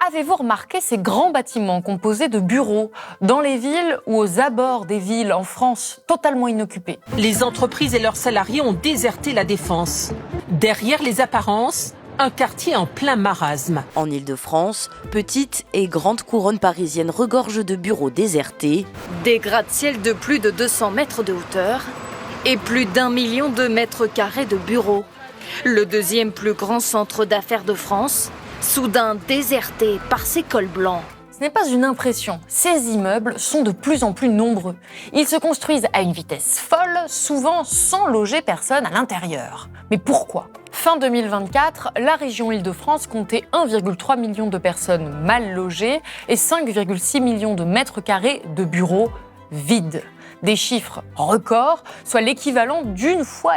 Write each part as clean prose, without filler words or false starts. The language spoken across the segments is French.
Avez-vous remarqué ces grands bâtiments composés de bureaux dans les villes ou aux abords des villes en France, totalement inoccupés? Les entreprises et leurs salariés ont déserté la Défense. Derrière les apparences, un quartier en plein marasme. En Île-de-France, petites et grandes couronnes parisiennes regorgent de bureaux désertés. Des gratte-ciel de plus de 200 mètres de hauteur et plus d'1 million de mètres carrés de bureaux. Le deuxième plus grand centre d'affaires de France, soudain déserté par ses cols blancs. Ce n'est pas une impression, ces immeubles sont de plus en plus nombreux. Ils se construisent à une vitesse folle, souvent sans loger personne à l'intérieur. Mais pourquoi ? Fin 2024, la région Île-de-France comptait 1,3 million de personnes mal logées et 5,6 millions de mètres carrés de bureaux vides. Des chiffres records, soit l'équivalent d'1,5 fois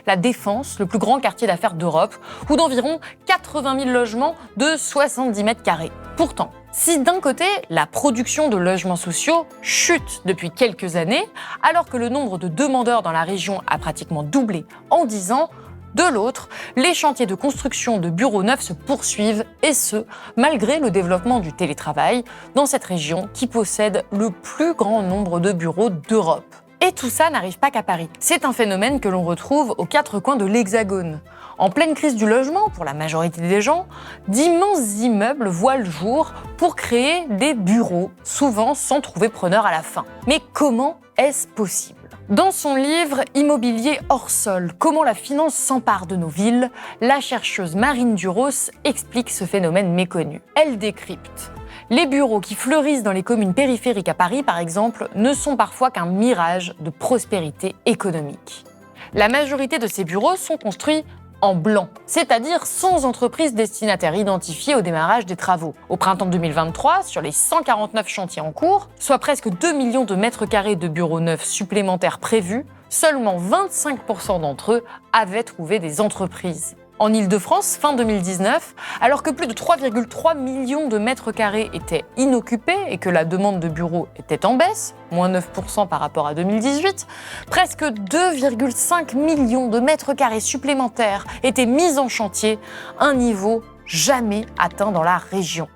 la Défense, le plus grand quartier d'affaires d'Europe, ou d'environ 80 000 logements de 70 mètres carrés. Pourtant, si d'un côté, la production de logements sociaux chute depuis quelques années, alors que le nombre de demandeurs dans la région a pratiquement doublé en 10 ans, de l'autre, les chantiers de construction de bureaux neufs se poursuivent, et ce, malgré le développement du télétravail dans cette région qui possède le plus grand nombre de bureaux d'Europe. Et tout ça n'arrive pas qu'à Paris. C'est un phénomène que l'on retrouve aux quatre coins de l'Hexagone. En pleine crise du logement, pour la majorité des gens, d'immenses immeubles voient le jour pour créer des bureaux, souvent sans trouver preneur à la fin. Mais comment est-ce possible ? Dans son livre « Immobilier hors sol, comment la finance s'empare de nos villes », la chercheuse Marine Duros explique ce phénomène méconnu. Elle décrypte. Les bureaux qui fleurissent dans les communes périphériques à Paris, par exemple, ne sont parfois qu'un mirage de prospérité économique. La majorité de ces bureaux sont construits en blanc, c'est-à-dire sans entreprise destinataire identifiée au démarrage des travaux. Au printemps 2023, sur les 149 chantiers en cours, soit presque 2 millions de mètres carrés de bureaux neufs supplémentaires prévus, seulement 25% d'entre eux avaient trouvé des entreprises. En Île-de-France, fin 2019, alors que plus de 3,3 millions de mètres carrés étaient inoccupés et que la demande de bureaux était en baisse, moins 9% par rapport à 2018, presque 2,5 millions de mètres carrés supplémentaires étaient mis en chantier, un niveau jamais atteint dans la région.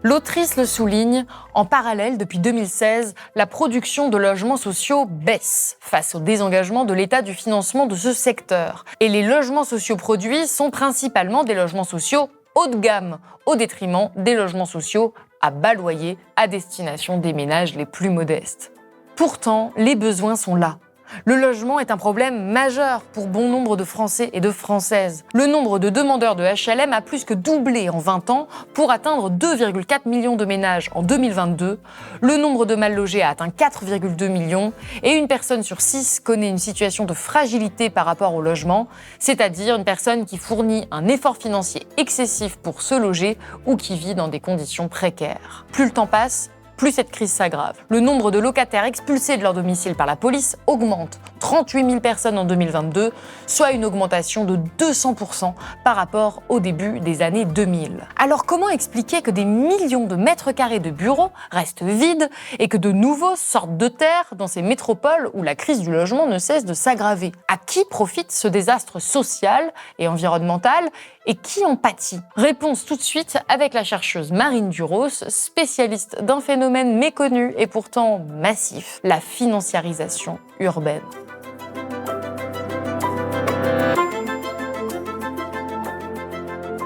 L'autrice le souligne, en parallèle, depuis 2016, la production de logements sociaux baisse face au désengagement de l'État du financement de ce secteur. Et les logements sociaux produits sont principalement des logements sociaux haut de gamme, au détriment des logements sociaux à bas loyer à destination des ménages les plus modestes. Pourtant, les besoins sont là. Le logement est un problème majeur pour bon nombre de Français et de Françaises. Le nombre de demandeurs de HLM a plus que doublé en 20 ans pour atteindre 2,4 millions de ménages en 2022. Le nombre de mal logés a atteint 4,2 millions et une personne sur 6 connaît une situation de fragilité par rapport au logement, c'est-à-dire une personne qui fournit un effort financier excessif pour se loger ou qui vit dans des conditions précaires. Plus le temps passe, plus cette crise s'aggrave. Le nombre de locataires expulsés de leur domicile par la police augmente. 38 000 personnes en 2022, soit une augmentation de 200% par rapport au début des années 2000. Alors comment expliquer que des millions de mètres carrés de bureaux restent vides et que de nouveaux sortent de terre dans ces métropoles où la crise du logement ne cesse de s'aggraver ? À qui profite ce désastre social et environnemental et qui en pâtit ? Réponse tout de suite avec la chercheuse Marine Duros, spécialiste d'un phénomène méconnu et pourtant massif, la financiarisation urbaine.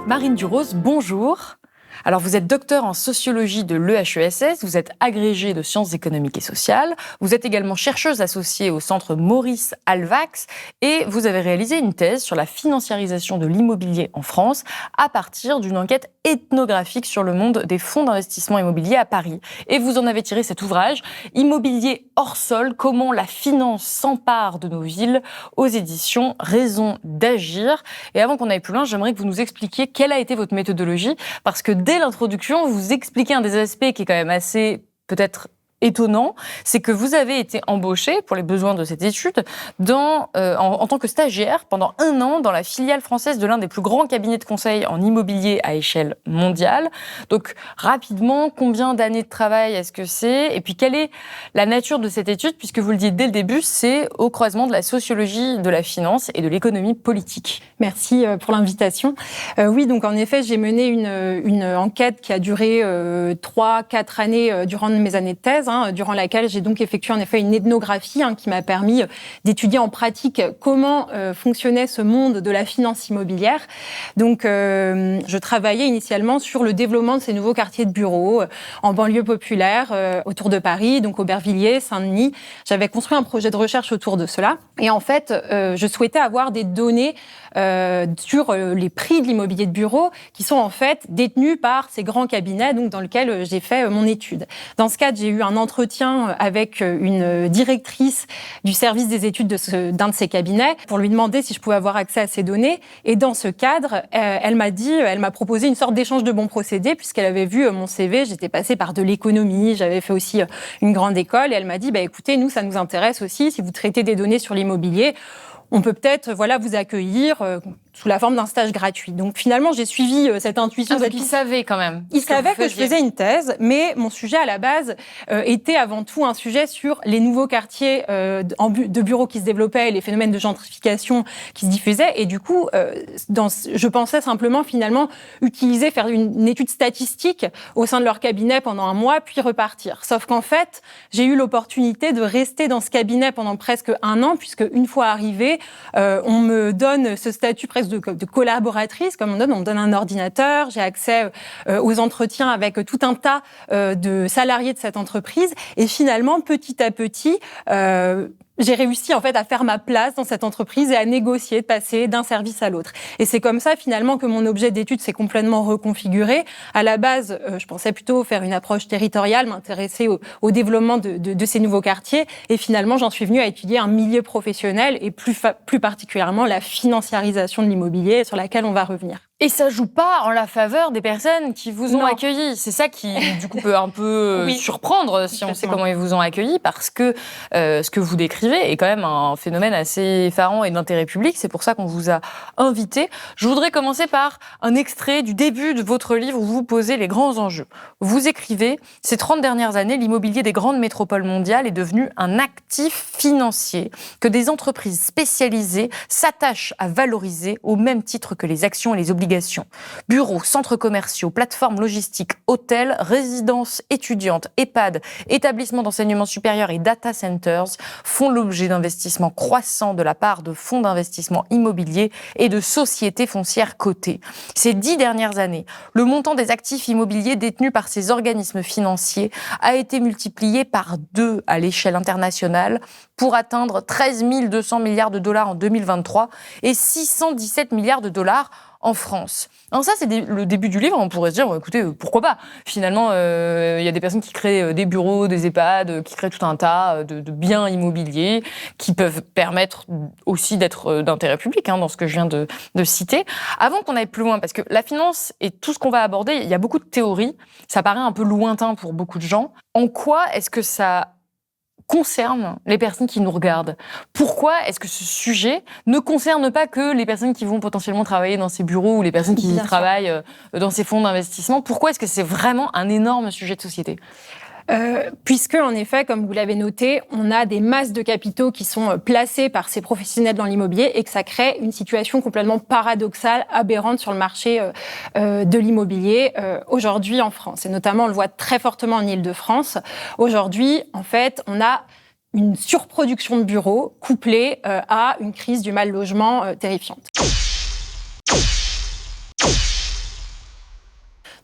Marine Duros, bonjour. Alors, vous êtes docteur en sociologie de l'EHESS, vous êtes agrégée de sciences économiques et sociales, vous êtes également chercheuse associée au centre Maurice Alvax et vous avez réalisé une thèse sur la financiarisation de l'immobilier en France à partir d'une enquête ethnographique sur le monde des fonds d'investissement immobilier à Paris. Et vous en avez tiré cet ouvrage, Immobilier hors sol, comment la finance s'empare de nos villes, aux éditions Raison d'agir. Et avant qu'on aille plus loin, j'aimerais que vous nous expliquiez quelle a été votre méthodologie, parce que dès l'introduction, vous expliquez un des aspects qui est quand même assez, peut-être, étonnant, c'est que vous avez été embauché pour les besoins de cette étude en tant que stagiaire pendant 1 an dans la filiale française de l'un des plus grands cabinets de conseil en immobilier à échelle mondiale. Donc rapidement, combien d'années de travail est-ce que c'est ? Et puis quelle est la nature de cette étude ? Puisque vous le dites dès le début, c'est au croisement de la sociologie, de la finance et de l'économie politique. Merci pour l'invitation. Oui, donc en effet, j'ai mené une enquête qui a duré 3-4 années durant mes années de thèse, durant laquelle j'ai donc effectué en effet une ethnographie qui m'a permis d'étudier en pratique comment fonctionnait ce monde de la finance immobilière. Donc, je travaillais initialement sur le développement de ces nouveaux quartiers de bureaux en banlieue populaire autour de Paris, donc Aubervilliers, Saint-Denis. J'avais construit un projet de recherche autour de cela. Et en fait, je souhaitais avoir des données sur les prix de l'immobilier de bureau qui sont en fait détenus par ces grands cabinets donc dans lesquels j'ai fait mon étude. Dans ce cadre, j'ai eu un entretien avec une directrice du service des études d'un de ces cabinets pour lui demander si je pouvais avoir accès à ces données. Et dans ce cadre, elle m'a proposé une sorte d'échange de bons procédés puisqu'elle avait vu mon CV, j'étais passée par de l'économie, j'avais fait aussi une grande école et elle m'a dit écoutez, nous ça nous intéresse aussi si vous traitez des données sur l'immobilier. On peut peut-être vous accueillir sous la forme d'un stage gratuit. Donc finalement, j'ai suivi cette intuition. Donc ils savaient quand même. Ils savaient que je faisais une thèse, mais mon sujet à la base était avant tout un sujet sur les nouveaux quartiers de bureaux qui se développaient et les phénomènes de gentrification qui se diffusaient. Et du coup, je pensais simplement finalement faire une étude statistique au sein de leur cabinet pendant 1 mois, puis repartir. Sauf qu'en fait, j'ai eu l'opportunité de rester dans ce cabinet pendant presque 1 an, puisque une fois arrivée, on me donne ce statut presque de collaboratrice, comme on me donne un ordinateur, j'ai accès aux entretiens avec tout un tas de salariés de cette entreprise, et finalement, petit à petit, j'ai réussi en fait à faire ma place dans cette entreprise et à négocier, de passer d'un service à l'autre. Et c'est comme ça finalement que mon objet d'étude s'est complètement reconfiguré. À la base, je pensais plutôt faire une approche territoriale, m'intéresser au développement de ces nouveaux quartiers. Et finalement, j'en suis venue à étudier un milieu professionnel et plus particulièrement la financiarisation de l'immobilier sur laquelle on va revenir. Et ça joue pas en la faveur des personnes qui vous ont accueilli. C'est ça qui, du coup, peut un peu surprendre si on sait comment ils vous ont accueilli, parce que ce que vous décrivez est quand même un phénomène assez effarant et d'intérêt public. C'est pour ça qu'on vous a invité. Je voudrais commencer par un extrait du début de votre livre où vous posez les grands enjeux. Vous écrivez « Ces 30 dernières années, l'immobilier des grandes métropoles mondiales est devenu un actif financier que des entreprises spécialisées s'attachent à valoriser au même titre que les actions et les obligations. Bureaux, centres commerciaux, plateformes logistiques, hôtels, résidences étudiantes, EHPAD, établissements d'enseignement supérieur et data centers font l'objet d'investissements croissants de la part de fonds d'investissement immobiliers et de sociétés foncières cotées. Ces 10 dernières années, le montant des actifs immobiliers détenus par ces organismes financiers a été multiplié par 2 à l'échelle internationale pour atteindre 13 200 milliards de dollars en 2023 et 617 milliards de dollars en France. Alors ça, c'est le début du livre. On pourrait se dire, écoutez, pourquoi pas ? Finalement, il y a des personnes qui créent des bureaux, des EHPAD, qui créent tout un tas de biens immobiliers qui peuvent permettre aussi d'être d'intérêt public, dans ce que je viens de citer. Avant qu'on aille plus loin, parce que la finance et tout ce qu'on va aborder, il y a beaucoup de théories. Ça paraît un peu lointain pour beaucoup de gens. En quoi est-ce que ça concerne les personnes qui nous regardent? Pourquoi est-ce que ce sujet ne concerne pas que les personnes qui vont potentiellement travailler dans ces bureaux ou les personnes qui travaillent dans ces fonds d'investissement? Pourquoi est-ce que c'est vraiment un énorme sujet de société? Puisque, en effet, comme vous l'avez noté, on a des masses de capitaux qui sont placés par ces professionnels dans l'immobilier et que ça crée une situation complètement paradoxale, aberrante sur le marché de l'immobilier aujourd'hui en France. Et notamment, on le voit très fortement en Île-de-France. Aujourd'hui, en fait, on a une surproduction de bureaux couplée à une crise du mal-logement terrifiante.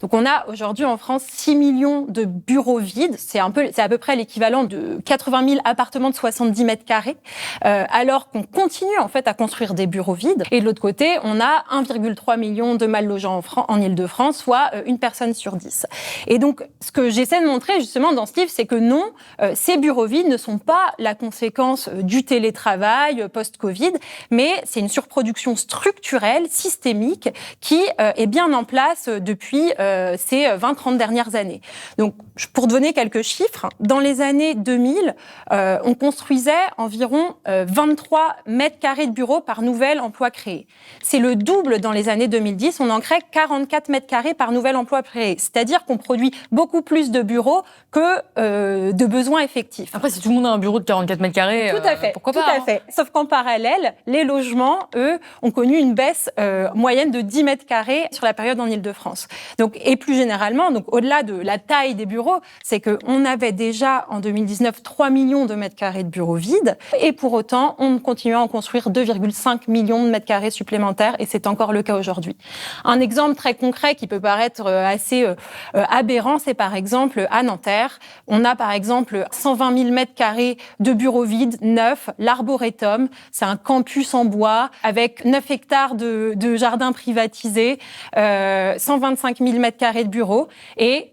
Donc on a aujourd'hui en France 6 millions de bureaux vides, c'est à peu près l'équivalent de 80 000 appartements de 70 mètres carrés, alors qu'on continue en fait à construire des bureaux vides. Et de l'autre côté, on a 1,3 million de mal logés en Île-de-France, soit 1 personne sur 10. Et donc ce que j'essaie de montrer justement dans ce livre, c'est que non, ces bureaux vides ne sont pas la conséquence du télétravail post-Covid, mais c'est une surproduction structurelle, systémique, qui est bien en place depuis ces 20-30 dernières années. Donc, pour donner quelques chiffres, dans les années 2000, on construisait environ 23 mètres carrés de bureaux par nouvel emploi créé. C'est le double dans les années 2010, on en crée 44 mètres carrés par nouvel emploi créé. C'est-à-dire qu'on produit beaucoup plus de bureaux que de besoins effectifs. Après, si tout le monde a un bureau de 44 mètres carrés, tout à fait, pourquoi pas, tout à fait. Sauf qu'en parallèle, les logements, eux, ont connu une baisse moyenne de 10 mètres carrés sur la période en Île-de-France. Donc, et plus généralement, donc au-delà de la taille des bureaux, c'est qu'on avait déjà en 2019 3 millions de mètres carrés de bureaux vides, et pour autant, on continue à en construire 2,5 millions de mètres carrés supplémentaires, et c'est encore le cas aujourd'hui. Un exemple très concret qui peut paraître assez aberrant, c'est par exemple à Nanterre. On a par exemple 120 000 mètres carrés de bureaux vides, neufs, l'Arboretum. C'est un campus en bois avec 9 hectares de jardins privatisés, 125 000 mètres carrés de bureaux, et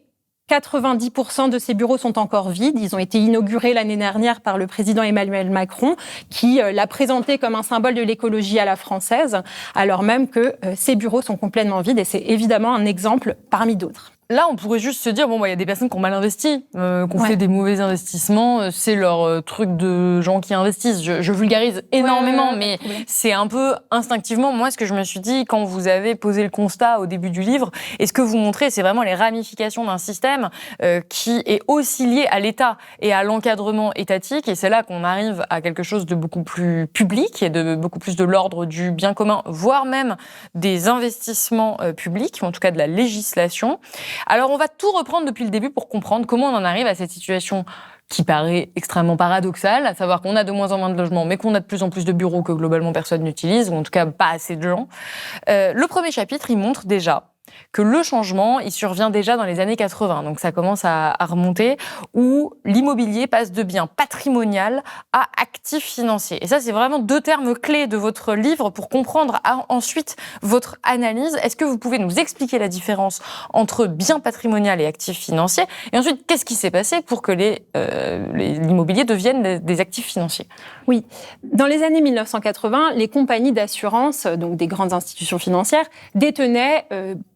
90% de ces bureaux sont encore vides. Ils ont été inaugurés l'année dernière par le président Emmanuel Macron, qui l'a présenté comme un symbole de l'écologie à la française, alors même que ces bureaux sont complètement vides, et c'est évidemment un exemple parmi d'autres. Là, on pourrait juste se dire, bon, il y a des personnes qui ont mal investi, qui ont fait des mauvais investissements, c'est leur truc de gens qui investissent. Je vulgarise énormément, mais c'est un peu instinctivement, moi, ce que je me suis dit quand vous avez posé le constat au début du livre, et ce que vous montrez, c'est vraiment les ramifications d'un système qui est aussi lié à l'État et à l'encadrement étatique, et c'est là qu'on arrive à quelque chose de beaucoup plus public et de beaucoup plus de l'ordre du bien commun, voire même des investissements publics, ou en tout cas de la législation. Alors, on va tout reprendre depuis le début pour comprendre comment on en arrive à cette situation qui paraît extrêmement paradoxale, à savoir qu'on a de moins en moins de logements, mais qu'on a de plus en plus de bureaux que globalement personne n'utilise, ou en tout cas pas assez de gens. Le premier chapitre, il montre déjà que le changement, il survient déjà dans les années 80, donc ça commence à remonter, où l'immobilier passe de bien patrimonial à actif financier. Et ça, c'est vraiment deux termes clés de votre livre pour comprendre ensuite votre analyse. Est-ce que vous pouvez nous expliquer la différence entre bien patrimonial et actif financier? Et ensuite, qu'est-ce qui s'est passé pour que l'immobilier devienne des actifs financiers? Oui. Dans les années 1980, les compagnies d'assurance, donc des grandes institutions financières, détenaient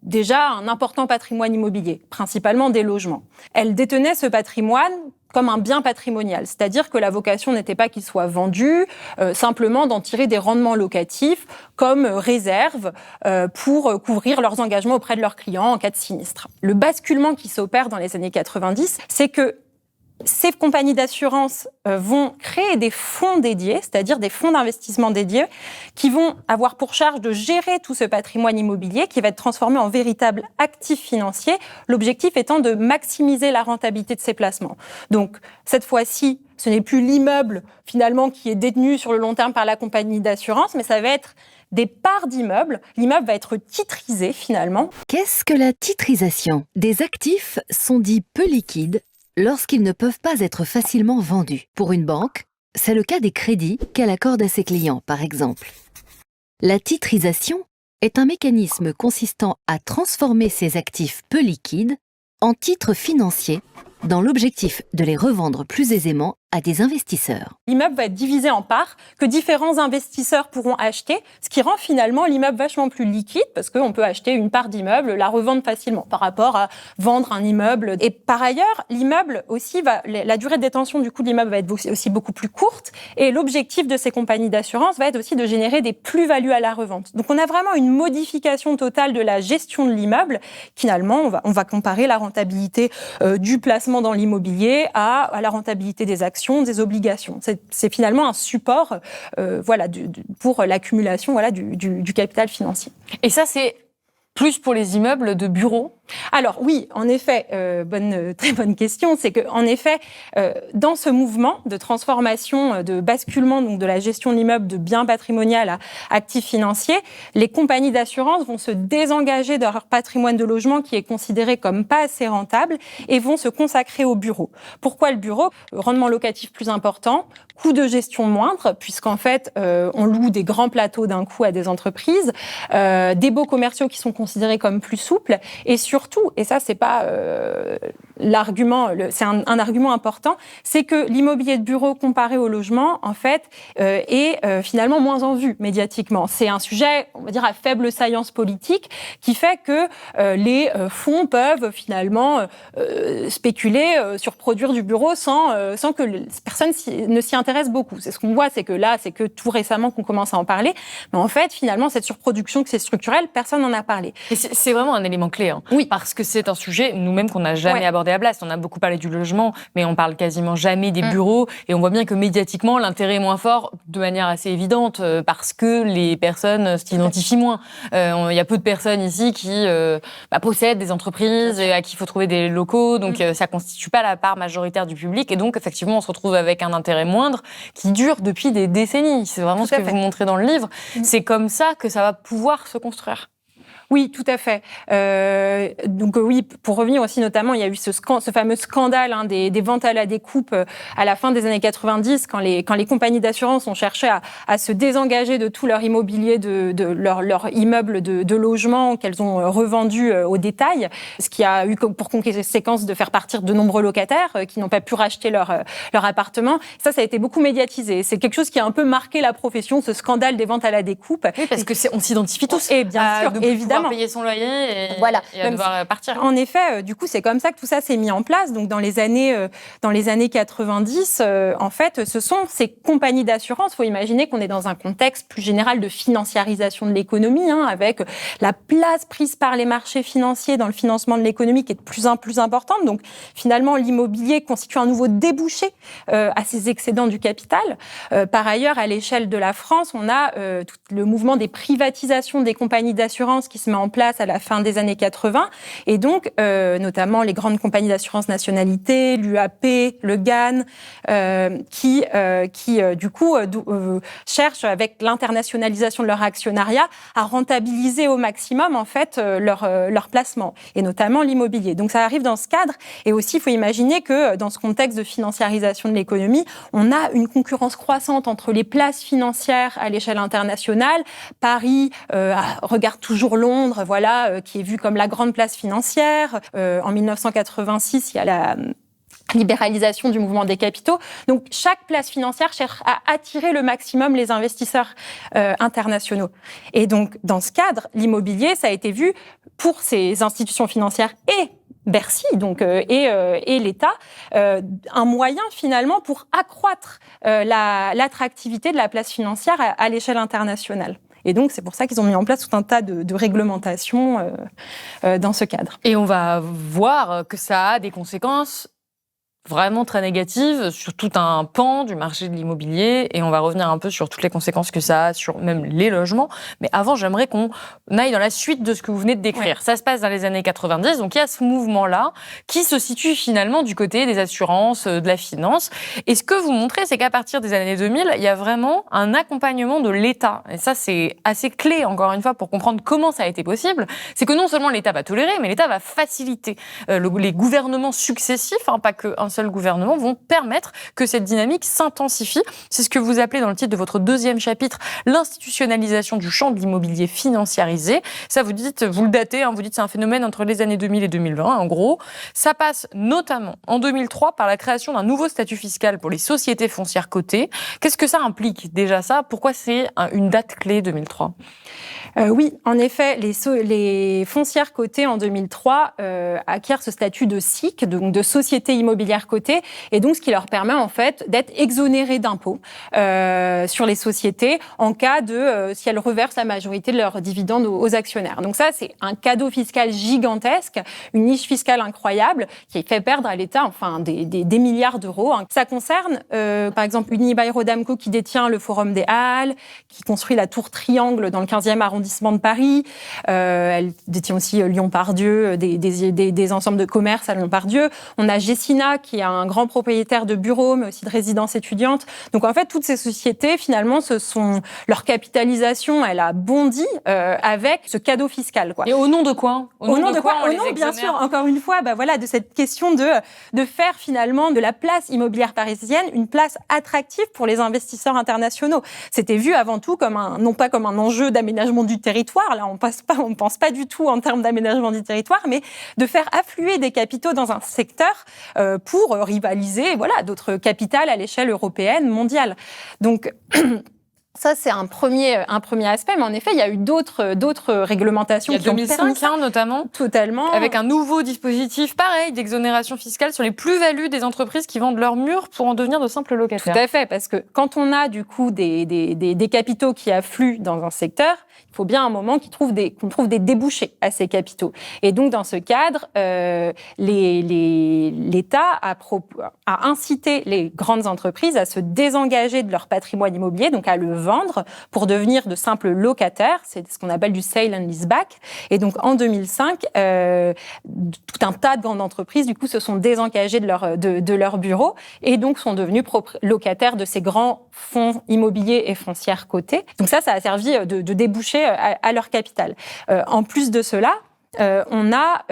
déjà un important patrimoine immobilier, principalement des logements. Elles détenaient ce patrimoine comme un bien patrimonial, c'est-à-dire que la vocation n'était pas qu'il soit vendu, simplement d'en tirer des rendements locatifs comme réserve pour couvrir leurs engagements auprès de leurs clients en cas de sinistre. Le basculement qui s'opère dans les années 90, c'est que ces compagnies d'assurance vont créer des fonds dédiés, c'est-à-dire des fonds d'investissement dédiés, qui vont avoir pour charge de gérer tout ce patrimoine immobilier qui va être transformé en véritable actif financier, l'objectif étant de maximiser la rentabilité de ces placements. Donc, cette fois-ci, ce n'est plus l'immeuble, finalement, qui est détenu sur le long terme par la compagnie d'assurance, mais ça va être des parts d'immeubles. L'immeuble va être titrisé, finalement. Qu'est-ce que la titrisation? Des actifs sont dits peu liquides lorsqu'ils ne peuvent pas être facilement vendus. Pour une banque, c'est le cas des crédits qu'elle accorde à ses clients, par exemple. La titrisation est un mécanisme consistant à transformer ces actifs peu liquides en titres financiers dans l'objectif de les revendre plus aisément à des investisseurs. L'immeuble va être divisé en parts que différents investisseurs pourront acheter, ce qui rend finalement l'immeuble vachement plus liquide parce qu'on peut acheter une part d'immeuble, la revendre facilement par rapport à vendre un immeuble. Et par ailleurs, l'immeuble aussi la durée de détention du coup de l'immeuble va être aussi beaucoup plus courte et l'objectif de ces compagnies d'assurance va être aussi de générer des plus-values à la revente. Donc on a vraiment une modification totale de la gestion de l'immeuble. Finalement, on va comparer la rentabilité du placement dans l'immobilier à la rentabilité des actions, des obligations. C'est finalement un support pour l'accumulation du capital financier. Et ça, c'est plus pour les immeubles de bureaux? Alors oui, en effet, très bonne question. C'est que en effet, dans ce mouvement de transformation, de basculement donc de la gestion de l'immeuble de bien patrimonial à actif financier, les compagnies d'assurance vont se désengager de leur patrimoine de logement qui est considéré comme pas assez rentable et vont se consacrer au bureau. Pourquoi le bureau? Rendement locatif plus important, coût de gestion moindre, puisqu'en fait, on loue des grands plateaux d'un coup à des entreprises, des baux commerciaux qui sont considérés comme plus souples et surtout, et ça c'est pas l'argument, c'est un argument important, c'est que l'immobilier de bureau comparé au logement, en fait, est finalement moins en vue médiatiquement. C'est un sujet, on va dire, à faible saillance politique, qui fait que les fonds peuvent finalement spéculer sur produire du bureau sans que personne ne s'y intéresse beaucoup. C'est ce qu'on voit, c'est que tout récemment qu'on commence à en parler. Mais en fait, finalement, cette surproduction, que c'est structurel, personne n'en a parlé. Et c'est vraiment un élément clé. Oui. Parce que c'est un sujet, nous-mêmes, qu'on n'a jamais abordé à Blast. On a beaucoup parlé du logement, mais on parle quasiment jamais des bureaux. Et on voit bien que médiatiquement, l'intérêt est moins fort de manière assez évidente parce que les personnes s'identifient moins. Il y a peu de personnes ici qui possèdent des entreprises et à qui il faut trouver des locaux. Donc, ça constitue pas la part majoritaire du public. Et donc, effectivement, on se retrouve avec un intérêt moindre qui dure depuis des décennies. C'est vraiment ce que vous montrez dans le livre. C'est comme ça que ça va pouvoir se construire. Oui, tout à fait. Donc oui, pour revenir aussi notamment, il y a eu ce fameux scandale des ventes à la découpe à la fin des années 90, quand les compagnies d'assurance ont cherché à se désengager de tout leur immobilier, de leur immeuble de logement qu'elles ont revendu au détail, ce qui a eu pour conséquence de faire partir de nombreux locataires qui n'ont pas pu racheter leur appartement. Ça a été beaucoup médiatisé. C'est quelque chose qui a un peu marqué la profession, ce scandale des ventes à la découpe. Oui, parce que on s'identifie tous. Et bien sûr, évidemment. Payer son loyer et à devoir partir. En effet, du coup, c'est comme ça que tout ça s'est mis en place. Donc, dans les années 90, en fait, ce sont ces compagnies d'assurance. Il faut imaginer qu'on est dans un contexte plus général de financiarisation de l'économie, avec la place prise par les marchés financiers dans le financement de l'économie qui est de plus en plus importante. Donc, finalement, l'immobilier constitue un nouveau débouché à ces excédents du capital. Par ailleurs, à l'échelle de la France, on a tout le mouvement des privatisations des compagnies d'assurance qui se met en place à la fin des années 80, et donc notamment les grandes compagnies d'assurance nationalité, l'UAP, le GAN, qui du coup cherchent avec l'internationalisation de leur actionnariat à rentabiliser au maximum en fait leur placement, et notamment l'immobilier. Donc ça arrive dans ce cadre, et aussi il faut imaginer que dans ce contexte de financiarisation de l'économie, on a une concurrence croissante entre les places financières à l'échelle internationale. Paris regarde toujours Londres, qui est vue comme la grande place financière. En 1986, il y a la libéralisation du mouvement des capitaux. Donc, chaque place financière cherche à attirer le maximum les investisseurs internationaux. Et donc, dans ce cadre, l'immobilier, ça a été vu pour ces institutions financières et Bercy, et l'État, un moyen finalement pour accroître l'attractivité de la place financière à l'échelle internationale. Et donc, c'est pour ça qu'ils ont mis en place tout un tas de réglementations dans ce cadre. Et on va voir que ça a des conséquences vraiment très négative sur tout un pan du marché de l'immobilier, et on va revenir un peu sur toutes les conséquences que ça a sur même les logements. Mais avant, j'aimerais qu'on aille dans la suite de ce que vous venez de décrire. Ouais. Ça se passe dans les années 90, donc il y a ce mouvement-là qui se situe finalement du côté des assurances, de la finance. Et ce que vous montrez, c'est qu'à partir des années 2000, il y a vraiment un accompagnement de l'État. Et ça, c'est assez clé, encore une fois, pour comprendre comment ça a été possible. C'est que non seulement l'État va tolérer, mais l'État va faciliter. Les gouvernements successifs, pas qu'un seul gouvernement, vont permettre que cette dynamique s'intensifie. C'est ce que vous appelez dans le titre de votre deuxième chapitre, l'institutionnalisation du champ de l'immobilier financiarisé. Ça, vous le datez, vous dites c'est un phénomène entre les années 2000 et 2020, en gros. Ça passe notamment en 2003 par la création d'un nouveau statut fiscal pour les sociétés foncières cotées. Qu'est-ce que ça implique déjà ça ? Pourquoi c'est une date clé 2003 ? Oui, en effet, les foncières cotées en 2003 acquièrent ce statut de SIC, donc de société immobilière cotée, et donc ce qui leur permet en fait d'être exonérées d'impôts sur les sociétés en cas si elles reversent la majorité de leurs dividendes aux actionnaires. Donc ça, c'est un cadeau fiscal gigantesque, une niche fiscale incroyable qui fait perdre à l'État des milliards d'euros. Ça concerne par exemple Unibail-Rodamco qui détient le Forum des Halles, qui construit la tour Triangle dans le 15e arrondissement de Paris. Elle détient aussi Lyon-Part-Dieu, des ensembles de commerce à Lyon-Part-Dieu. On a Gessina, qui est un grand propriétaire de bureaux, mais aussi de résidences étudiantes. Donc, en fait, toutes ces sociétés, finalement, leur capitalisation, elle a bondi avec ce cadeau fiscal, quoi. Et au nom de quoi ? Au nom, bien sûr, encore une fois, de cette question de faire, finalement, de la place immobilière parisienne une place attractive pour les investisseurs internationaux. C'était vu avant tout non pas comme un enjeu d'aménagement du du territoire. Là, on pense pas du tout en termes d'aménagement du territoire, mais de faire affluer des capitaux dans un secteur pour rivaliser, d'autres capitales à l'échelle européenne, mondiale. Donc ça, c'est un premier aspect, mais en effet, il y a eu d'autres réglementations qui ont permis ça. 2005, notamment. Totalement. Avec un nouveau dispositif, pareil, d'exonération fiscale sur les plus-values des entreprises qui vendent leurs murs pour en devenir de simples locataires. Tout à fait, parce que quand on a du coup des capitaux qui affluent dans un secteur, il faut bien un moment qu'on trouve des débouchés à ces capitaux. Et donc, dans ce cadre, l'État a incité les grandes entreprises à se désengager de leur patrimoine immobilier, donc à le vendre pour devenir de simples locataires. C'est ce qu'on appelle du sale and leaseback. Et donc, en 2005, tout un tas de grandes entreprises, du coup, se sont désengagées de leur bureau et donc sont devenues locataires de ces grands fonds immobiliers et foncières cotés. Donc ça a servi de débouché à leur capital. En plus de cela, on a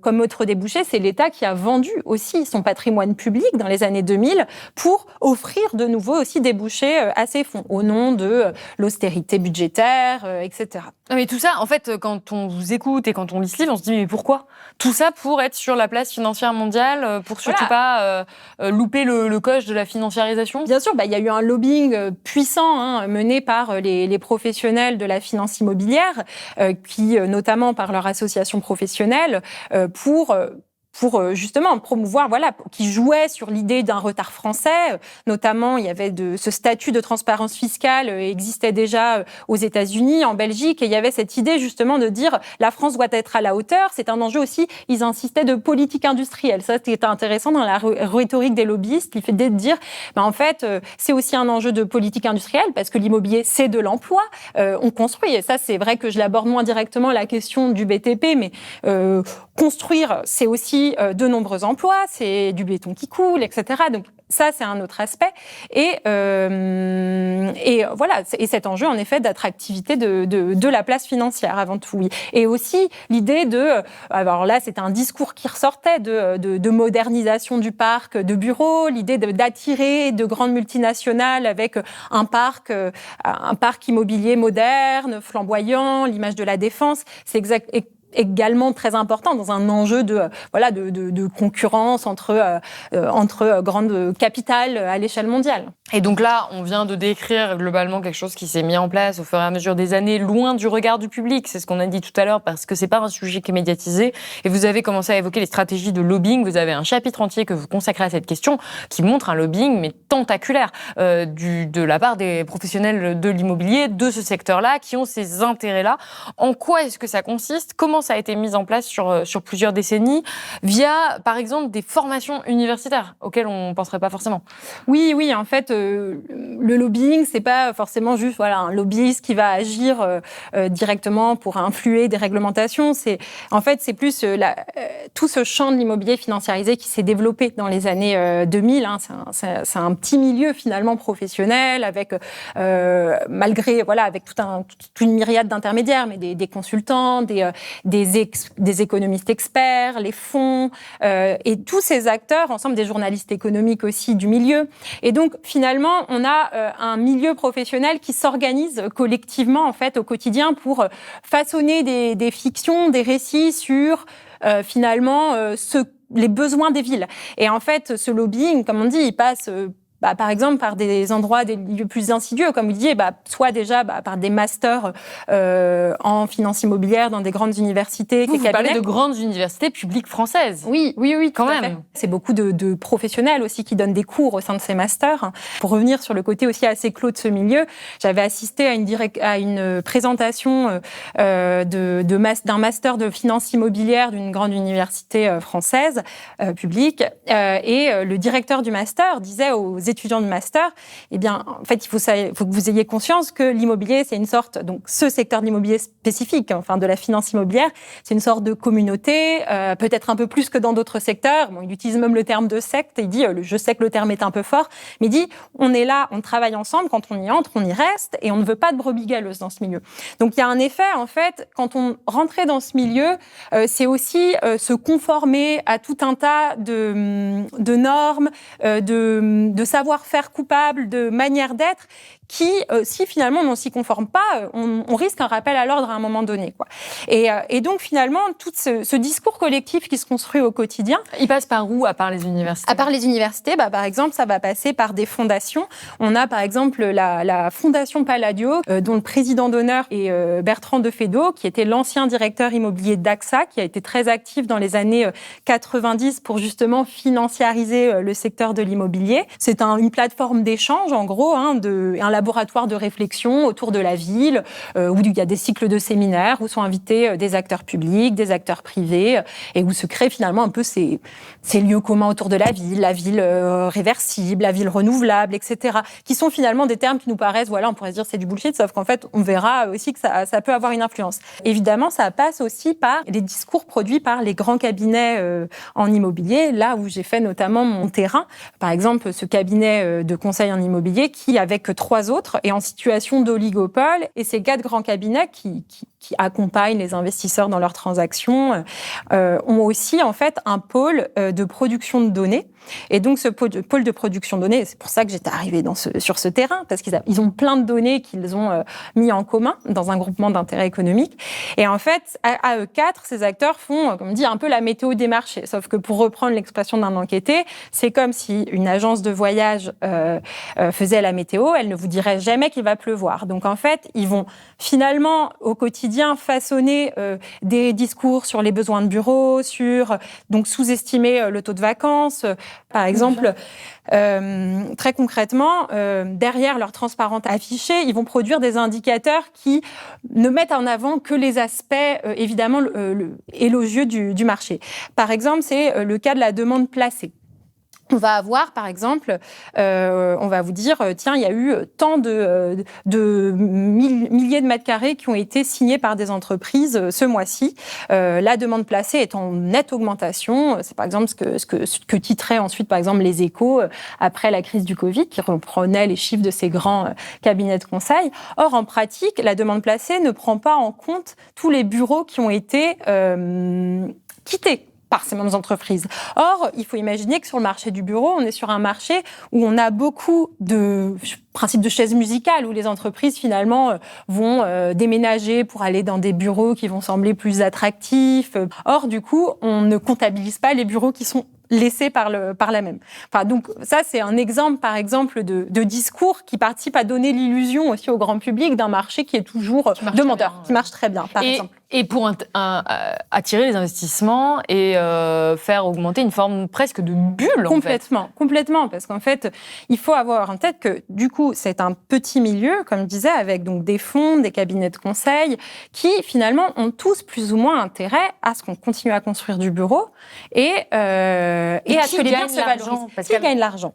comme autre débouché, c'est l'État qui a vendu aussi son patrimoine public dans les années 2000 pour offrir de nouveau aussi débouchés à ces fonds au nom de l'austérité budgétaire, etc. Mais tout ça, en fait, quand on vous écoute et quand on lit ce livre, on se dit mais pourquoi ? Tout ça pour être sur la place financière mondiale, pour surtout pas louper le coche de la financiarisation ? Bien sûr, il y a eu un lobbying puissant mené par les professionnels de la finance immobilière qui, notamment par leur association professionnelle, pour justement promouvoir, qui jouait sur l'idée d'un retard français. Notamment, il y avait ce statut de transparence fiscale existait déjà aux États-Unis, en Belgique, et il y avait cette idée justement de dire la France doit être à la hauteur. C'est un enjeu aussi, ils insistaient, de politique industrielle. Ça, c'était intéressant dans la rhétorique des lobbyistes, l'idée de dire, en fait, c'est aussi un enjeu de politique industrielle parce que l'immobilier, c'est de l'emploi. On construit, et ça, c'est vrai que je l'aborde moins directement la question du BTP, mais construire, c'est aussi de nombreux emplois, c'est du béton qui coule, etc. Donc ça, c'est un autre aspect. Et cet enjeu, en effet, d'attractivité de la place financière, avant tout, oui. Et aussi l'idée alors là, c'était un discours qui ressortait de modernisation du parc de bureaux, l'idée d'attirer de grandes multinationales avec un parc immobilier moderne, flamboyant, l'image de la défense. C'est également très important dans un enjeu de concurrence entre grandes capitales à l'échelle mondiale. Et donc là, on vient de décrire globalement quelque chose qui s'est mis en place au fur et à mesure des années, loin du regard du public. C'est ce qu'on a dit tout à l'heure, parce que c'est pas un sujet qui est médiatisé. Et vous avez commencé à évoquer les stratégies de lobbying. Vous avez un chapitre entier que vous consacrez à cette question, qui montre un lobbying, mais tentaculaire, de la part des professionnels de l'immobilier, de ce secteur-là, qui ont ces intérêts-là. En quoi est-ce que ça consiste ? Comment ça a été mis en place sur plusieurs décennies, via, par exemple, des formations universitaires, auxquelles on ne penserait pas forcément ? Oui, en fait, le lobbying, c'est pas forcément juste un lobbyiste qui va agir directement pour influer des réglementations. C'est plus tout ce champ de l'immobilier financiarisé qui s'est développé dans les années 2000. C'est un petit milieu finalement professionnel avec avec toute une myriade d'intermédiaires, mais des consultants, des économistes experts, les fonds et tous ces acteurs ensemble, des journalistes économiques aussi du milieu. Et donc finalement, on a un milieu professionnel qui s'organise collectivement en fait au quotidien pour façonner des fictions, des récits sur les besoins des villes. Et en fait, ce lobbying, comme on dit, il passe par exemple par des endroits des lieux plus insidieux, comme vous disiez, soit déjà par des masters en finance immobilière dans des grandes universités. Vous parlez de grandes universités publiques françaises. Oui, quand même. C'est beaucoup de professionnels aussi qui donnent des cours au sein de ces masters. Pour revenir sur le côté aussi assez clos de ce milieu, j'avais assisté à une présentation d'un master de finance immobilière d'une grande université française publique, et le directeur du master disait aux étudiants de master, en fait, il faut que vous ayez conscience que l'immobilier, c'est une sorte, donc ce secteur de l'immobilier spécifique, de la finance immobilière, c'est une sorte de communauté, peut-être un peu plus que dans d'autres secteurs. Bon, il utilise même le terme de secte, il dit, je sais que le terme est un peu fort, mais il dit, on est là, on travaille ensemble, quand on y entre, on y reste, et on ne veut pas de brebis galeuses dans ce milieu. Donc, il y a un effet, en fait, quand on rentrait dans ce milieu, c'est aussi se conformer à tout un tas de normes, de savoir savoir-faire coupable, de manière d'être, qui, si finalement on ne s'y conforme pas, on risque un rappel à l'ordre à un moment donné, quoi. Et donc finalement, tout ce discours collectif qui se construit au quotidien... Il passe par où, à part les universités ? À part les universités, par exemple, ça va passer par des fondations. On a par exemple la Fondation Palladio, dont le président d'honneur est Bertrand Defedo, qui était l'ancien directeur immobilier d'AXA, qui a été très actif dans les années 90 pour justement financiariser le secteur de l'immobilier. C'est une plateforme d'échange, en gros, un laboratoire de réflexion autour de la ville, où il y a des cycles de séminaires, où sont invités des acteurs publics, des acteurs privés, et où se créent finalement un peu ces lieux communs autour de la ville réversible, la ville renouvelable, etc., qui sont finalement des termes qui nous paraissent, voilà, on pourrait se dire c'est du bullshit, sauf qu'en fait, on verra aussi que ça peut avoir une influence. Évidemment, ça passe aussi par les discours produits par les grands cabinets en immobilier, là où j'ai fait notamment mon terrain. Par exemple, ce cabinet de conseil en immobilier qui, avec 3 autres, est en situation d'oligopole, et ces 4 grands cabinets qui accompagnent les investisseurs dans leurs transactions ont aussi en fait un pôle de production de données. Et donc ce pôle de production de données, c'est pour ça que j'étais arrivée sur ce terrain, parce qu'ils ont plein de données qu'ils ont mis en commun dans un groupement d'intérêt économique. Et en fait, à eux 4, ces acteurs font, comme dit, un peu la météo des marchés. Sauf que pour reprendre l'expression d'un enquêté, c'est comme si une agence de voyage faisait la météo, elle ne vous dirait jamais qu'il va pleuvoir. Donc en fait, ils vont finalement au quotidien façonner des discours sur les besoins de bureau, donc sous-estimer le taux de vacances. Par exemple, très concrètement, derrière leur transparente affichée, ils vont produire des indicateurs qui ne mettent en avant que les aspects, évidemment, élogieux du marché. Par exemple, c'est le cas de la demande placée. On va avoir, par exemple, on va vous dire, tiens, il y a eu tant de milliers de mètres carrés qui ont été signés par des entreprises ce mois-ci. La demande placée est en nette augmentation. C'est par exemple ce que titraient ensuite, par exemple, les Échos après la crise du Covid, qui reprenaient les chiffres de ces grands cabinets de conseil. Or, en pratique, la demande placée ne prend pas en compte tous les bureaux qui ont été quittés par ces mêmes entreprises. Or, il faut imaginer que sur le marché du bureau, on est sur un marché où on a beaucoup de principes de chaises musicales, où les entreprises, finalement, vont déménager pour aller dans des bureaux qui vont sembler plus attractifs. Or, du coup, on ne comptabilise pas les bureaux qui sont laissés par la même. Enfin, donc, ça, c'est un exemple, par exemple, de discours qui participe à donner l'illusion aussi au grand public d'un marché qui est toujours demandeur, qui marche très bien, par exemple. Et pour attirer les investissements et faire augmenter une forme presque de bulle, Complètement, parce qu'en fait, il faut avoir en tête que, du coup, c'est un petit milieu, comme je disais, avec donc des fonds, des cabinets de conseil, qui, finalement, ont tous plus ou moins intérêt à ce qu'on continue à construire du bureau et à ce que les biens se valorisent. Qui gagne l'argent ?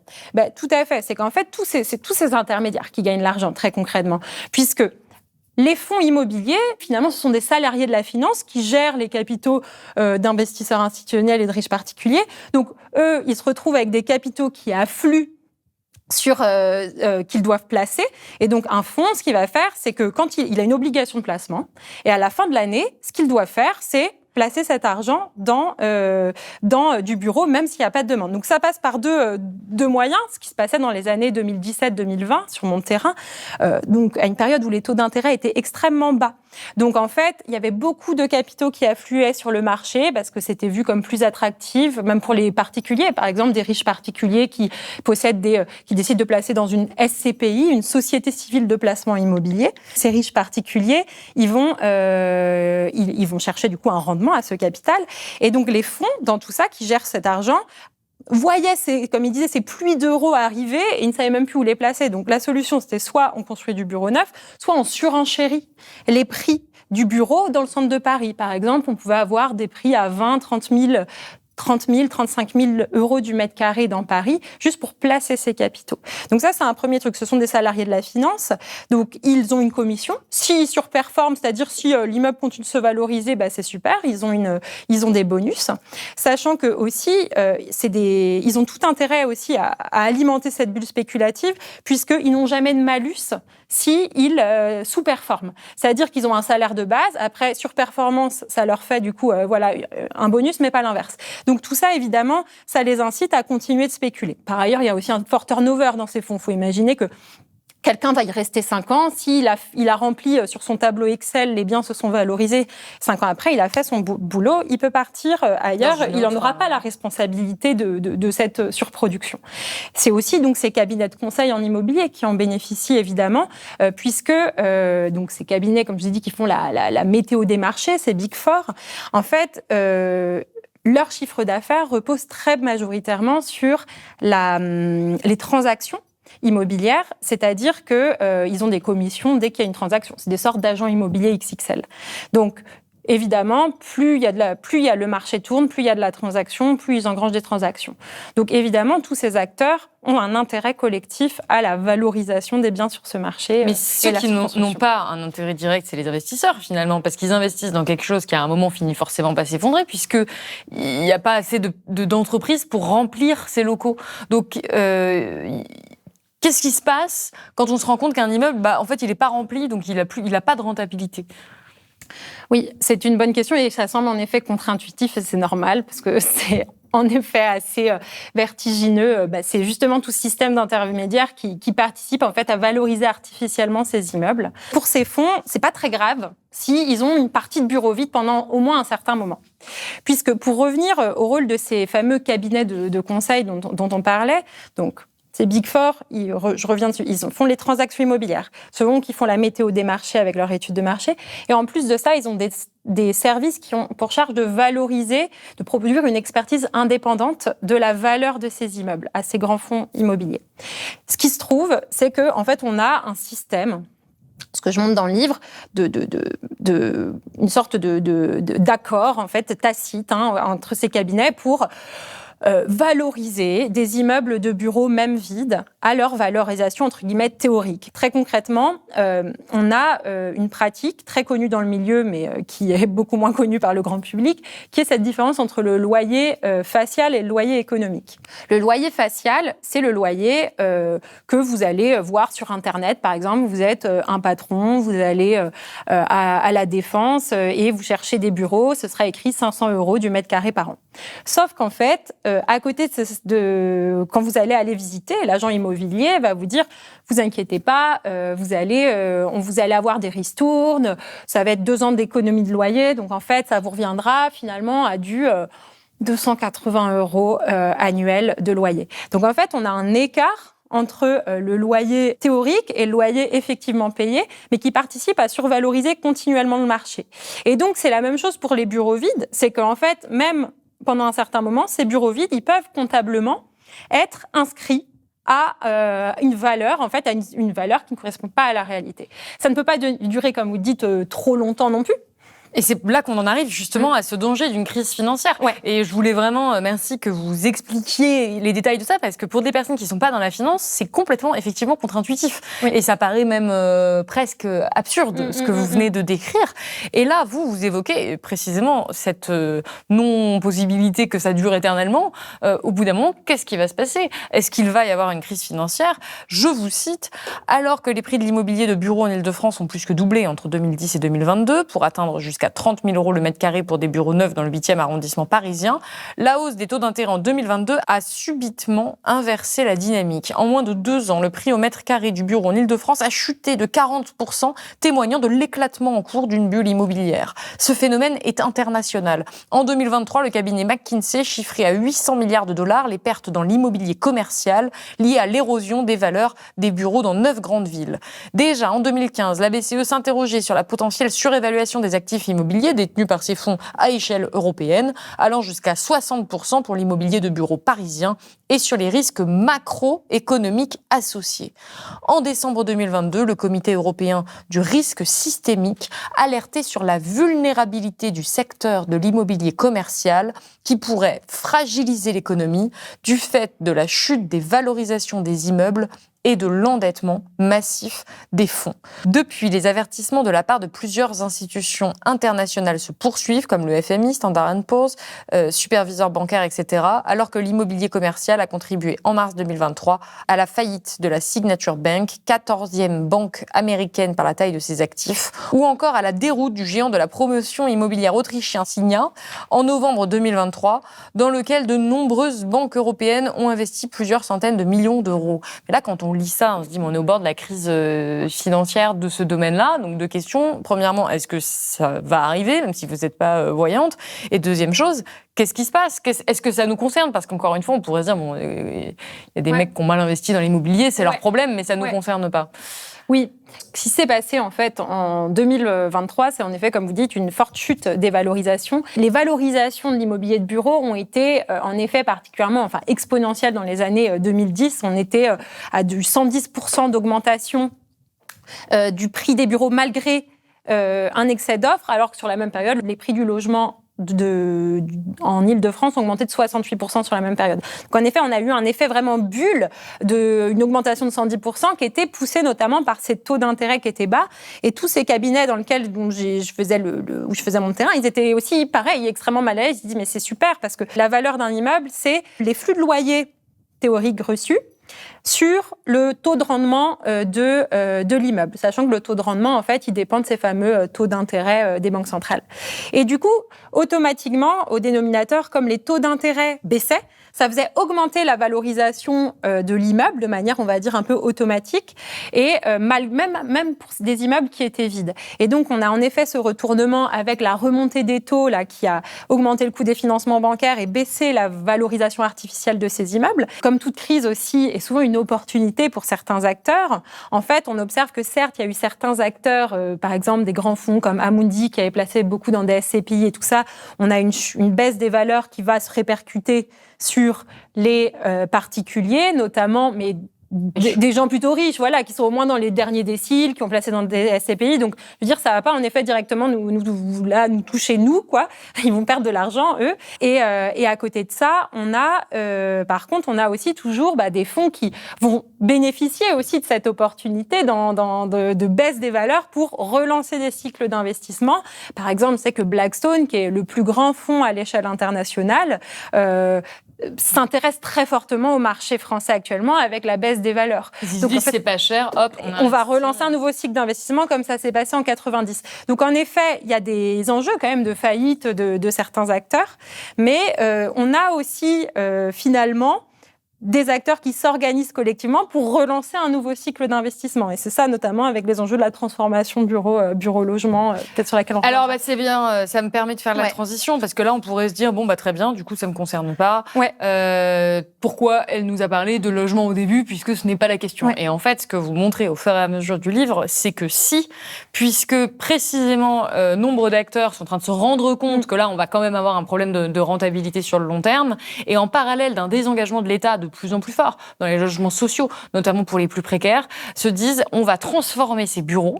Tout à fait. C'est qu'en fait, c'est tous ces intermédiaires qui gagnent l'argent, très concrètement, puisque les fonds immobiliers, finalement, ce sont des salariés de la finance qui gèrent les capitaux d'investisseurs institutionnels et de riches particuliers. Donc, eux, ils se retrouvent avec des capitaux qui affluent qu'ils doivent placer. Et donc, un fonds, ce qu'il va faire, c'est que quand il a une obligation de placement, et à la fin de l'année, ce qu'il doit faire, c'est placer cet argent dans du bureau, même s'il n'y a pas de demande. Donc ça passe par deux moyens, ce qui se passait dans les années 2017-2020 sur mon terrain, donc à une période où les taux d'intérêt étaient extrêmement bas. Donc en fait, il y avait beaucoup de capitaux qui affluaient sur le marché parce que c'était vu comme plus attractif, même pour les particuliers, par exemple des riches particuliers qui décident de placer dans une SCPI, une société civile de placement immobilier. Ces riches particuliers, ils vont chercher du coup un rendement à ce capital. Et donc les fonds, dans tout ça, qui gèrent cet argent, voyaient, comme il disait, ces pluies d'euros arriver et ils ne savaient même plus où les placer. Donc la solution, c'était soit on construit du bureau neuf, soit on surenchérit les prix du bureau dans le centre de Paris. Par exemple, on pouvait avoir des prix à 20, 30 000, 35 000 euros du mètre carré dans Paris, juste pour placer ces capitaux. Donc ça, c'est un premier truc. Ce sont des salariés de la finance. Donc, ils ont une commission. S'ils surperforment, c'est-à-dire si l'immeuble continue de se valoriser, c'est super. Ils ont des bonus. Sachant que aussi, ils ont tout intérêt aussi à alimenter cette bulle spéculative, puisqu'ils n'ont jamais de malus s'ils sous-performent. C'est-à-dire qu'ils ont un salaire de base. Après, surperformance, ça leur fait du coup un bonus, mais pas l'inverse. Donc tout ça, évidemment, ça les incite à continuer de spéculer. Par ailleurs, il y a aussi un fort turnover dans ces fonds. Il faut imaginer que quelqu'un va y rester 5 ans. S'il a rempli sur son tableau Excel, les biens se sont valorisés 5 ans après, il a fait son boulot, il peut partir ailleurs, il n'en aura pas la responsabilité de cette surproduction. C'est aussi donc ces cabinets de conseil en immobilier qui en bénéficient évidemment, puisque donc ces cabinets, comme je vous ai dit, qui font la météo des marchés, ces Big Four, en fait, leur chiffre d'affaires repose très majoritairement sur les transactions immobilières, c'est-à-dire qu'ils ont des commissions dès qu'il y a une transaction. C'est des sortes d'agents immobiliers XXL. Donc, évidemment, plus il y a le marché tourne, plus il y a de la transaction, plus ils engrangent des transactions. Donc, évidemment, tous ces acteurs ont un intérêt collectif à la valorisation des biens sur ce marché. Mais ceux qui n'ont pas un intérêt direct, c'est les investisseurs, finalement, parce qu'ils investissent dans quelque chose qui, à un moment, finit forcément par s'effondrer, puisqu'il n'y a pas assez d'entreprises pour remplir ces locaux. Donc, qu'est-ce qui se passe quand on se rend compte qu'un immeuble, en fait, il n'est pas rempli, donc il n'a pas de rentabilité? Oui, c'est une bonne question et ça semble en effet contre-intuitif et c'est normal parce que c'est en effet assez vertigineux. C'est justement tout ce système d'intermédiaires qui participe en fait à valoriser artificiellement ces immeubles. Pour ces fonds, c'est pas très grave s'ils ont une partie de bureau vide pendant au moins un certain moment. Puisque pour revenir au rôle de ces fameux cabinets de conseil dont on parlait, donc ces Big Four, je reviens dessus, ils font les transactions immobilières, selon qu'ils font la météo des marchés avec leur étude de marché. Et en plus de ça, ils ont des services qui ont pour charge de valoriser, de produire une expertise indépendante de la valeur de ces immeubles à ces grands fonds immobiliers. Ce qui se trouve, c'est que en fait, on a un système, ce que je montre dans le livre, une sorte d'accord en fait tacite entre ces cabinets pour valoriser des immeubles de bureaux même vides à leur valorisation entre guillemets théorique. Très concrètement, on a une pratique très connue dans le milieu, mais qui est beaucoup moins connue par le grand public, qui est cette différence entre le loyer facial et le loyer économique. Le loyer facial, c'est le loyer que vous allez voir sur Internet, par exemple. Vous êtes un patron, vous allez à la Défense et vous cherchez des bureaux, ce sera écrit 500 € du mètre carré par an. Sauf qu'en fait, à côté quand vous allez aller visiter, l'agent immobilier va vous dire « Vous inquiétez pas, vous allez avoir des ristournes, ça va être 2 ans d'économie de loyer, donc en fait, ça vous reviendra finalement à du 280 € annuel de loyer. » Donc en fait, on a un écart entre le loyer théorique et le loyer effectivement payé, mais qui participe à survaloriser continuellement le marché. Et donc, c'est la même chose pour les bureaux vides, c'est qu'en fait, même pendant un certain moment, ces bureaux vides, ils peuvent comptablement être inscrits à une valeur, en fait, à une valeur qui ne correspond pas à la réalité. Ça ne peut pas durer, comme vous dites, trop longtemps non plus. Et c'est là qu'on en arrive justement à ce danger d'une crise financière. Ouais. Et je voulais vraiment, merci que vous expliquiez les détails de ça, parce que pour des personnes qui ne sont pas dans la finance, c'est complètement, effectivement, contre-intuitif. Oui. Et ça paraît même presque absurde, ce que vous venez de décrire. Et là, vous évoquez précisément cette non-possibilité que ça dure éternellement. Au bout d'un moment, qu'est-ce qui va se passer? Est-ce qu'il va y avoir une crise financière? Je vous cite, alors que les prix de l'immobilier de bureaux en Ile-de-France ont plus que doublé entre 2010 et 2022 pour atteindre jusqu'à 30 000 € le mètre carré pour des bureaux neufs dans le 8e arrondissement parisien, la hausse des taux d'intérêt en 2022 a subitement inversé la dynamique. En moins de 2 ans, le prix au mètre carré du bureau en Ile-de-France a chuté de 40%, témoignant de l'éclatement en cours d'une bulle immobilière. Ce phénomène est international. En 2023, le cabinet McKinsey chiffrait à 800 milliards de dollars les pertes dans l'immobilier commercial liées à l'érosion des valeurs des bureaux dans 9 grandes villes. Déjà, en 2015, la BCE s'interrogeait sur la potentielle surévaluation des actifs immobiliers détenus par ces fonds à échelle européenne, allant jusqu'à 60% pour l'immobilier de bureaux parisien et sur les risques macroéconomiques associés. En décembre 2022, le Comité européen du risque systémique alertait sur la vulnérabilité du secteur de l'immobilier commercial qui pourrait fragiliser l'économie du fait de la chute des valorisations des immeubles et de l'endettement massif des fonds. Depuis, les avertissements de la part de plusieurs institutions internationales se poursuivent, comme le FMI, Standard & Poor's, superviseurs bancaires, etc., alors que l'immobilier commercial a contribué en mars 2023 à la faillite de la Signature Bank, 14e banque américaine par la taille de ses actifs, ou encore à la déroute du géant de la promotion immobilière autrichien Signa en novembre 2023, dans lequel de nombreuses banques européennes ont investi plusieurs centaines de millions d'euros. Mais là, quand on lit ça, on se dit, mais on est au bord de la crise financière de ce domaine-là. Donc, deux questions. Premièrement, est-ce que ça va arriver, même si vous n'êtes pas voyante? Et deuxième chose, qu'est-ce qui se passe? Est-ce que ça nous concerne? Parce qu'encore une fois, on pourrait se dire, bon, il y a des mecs qui ont mal investi dans l'immobilier, c'est leur problème, mais ça ne nous concerne pas. Oui. Ce qui s'est passé en fait en 2023, c'est en effet, comme vous dites, une forte chute des valorisations. Les valorisations de l'immobilier de bureau ont été en effet particulièrement, exponentielles dans les années 2010. On était à du 110% d'augmentation du prix des bureaux malgré un excès d'offres, alors que sur la même période, les prix du logement en Île-de-France ont augmenté de 68% sur la même période. Donc en effet, on a eu un effet vraiment bulle une augmentation de 110% qui était poussée notamment par ces taux d'intérêt qui étaient bas. Et tous ces cabinets dans lesquels où je faisais mon terrain, ils étaient aussi, pareil, extrêmement mal à l'aise. Ils se disaient, mais c'est super parce que la valeur d'un immeuble, c'est les flux de loyer théoriques reçus sur le taux de rendement de l'immeuble, sachant que le taux de rendement, en fait, il dépend de ces fameux taux d'intérêt des banques centrales. Et du coup, automatiquement, au dénominateur, comme les taux d'intérêt baissaient, ça faisait augmenter la valorisation de l'immeuble de manière, on va dire, un peu automatique, et même pour des immeubles qui étaient vides. Et donc, on a en effet ce retournement avec la remontée des taux là, qui a augmenté le coût des financements bancaires et baissé la valorisation artificielle de ces immeubles. Comme toute crise aussi, est souvent une opportunité pour certains acteurs. En fait, on observe que certes, il y a eu certains acteurs, par exemple des grands fonds comme Amundi qui avaient placé beaucoup dans des SCPI et tout ça. On a une baisse des valeurs qui va se répercuter sur les particuliers, notamment, mais des gens plutôt riches, voilà, qui sont au moins dans les derniers déciles, qui ont placé dans des SCPI. Donc, je veux dire, ça va pas en effet directement nous toucher nous, quoi. Ils vont perdre de l'argent, eux. Et à côté de ça, on a, par contre, on a aussi toujours des fonds qui vont bénéficier aussi de cette opportunité de baisse des valeurs pour relancer des cycles d'investissement. Par exemple, c'est que Blackstone, qui est le plus grand fonds à l'échelle internationale, s'intéresse très fortement au marché français actuellement avec la baisse des valeurs. Donc, en fait, c'est pas cher, hop, on va relancer un nouveau cycle d'investissement comme ça s'est passé en 90. Donc en effet, il y a des enjeux quand même de faillite de certains acteurs, mais on a aussi finalement des acteurs qui s'organisent collectivement pour relancer un nouveau cycle d'investissement. Et c'est ça, notamment, avec les enjeux de la transformation bureau-logement, peut-être sur laquelle on reviendra. Alors, c'est bien, ça me permet de faire la transition, parce que là, on pourrait se dire, bon, très bien, du coup, ça me concerne pas. Pourquoi elle nous a parlé de logement au début, puisque ce n'est pas la question. Et en fait, ce que vous montrez au fur et à mesure du livre, c'est que si, puisque précisément, nombre d'acteurs sont en train de se rendre compte que là, on va quand même avoir un problème de rentabilité sur le long terme, et en parallèle d'un désengagement de l'État de plus en plus fort dans les logements sociaux, notamment pour les plus précaires, se disent on va transformer ces bureaux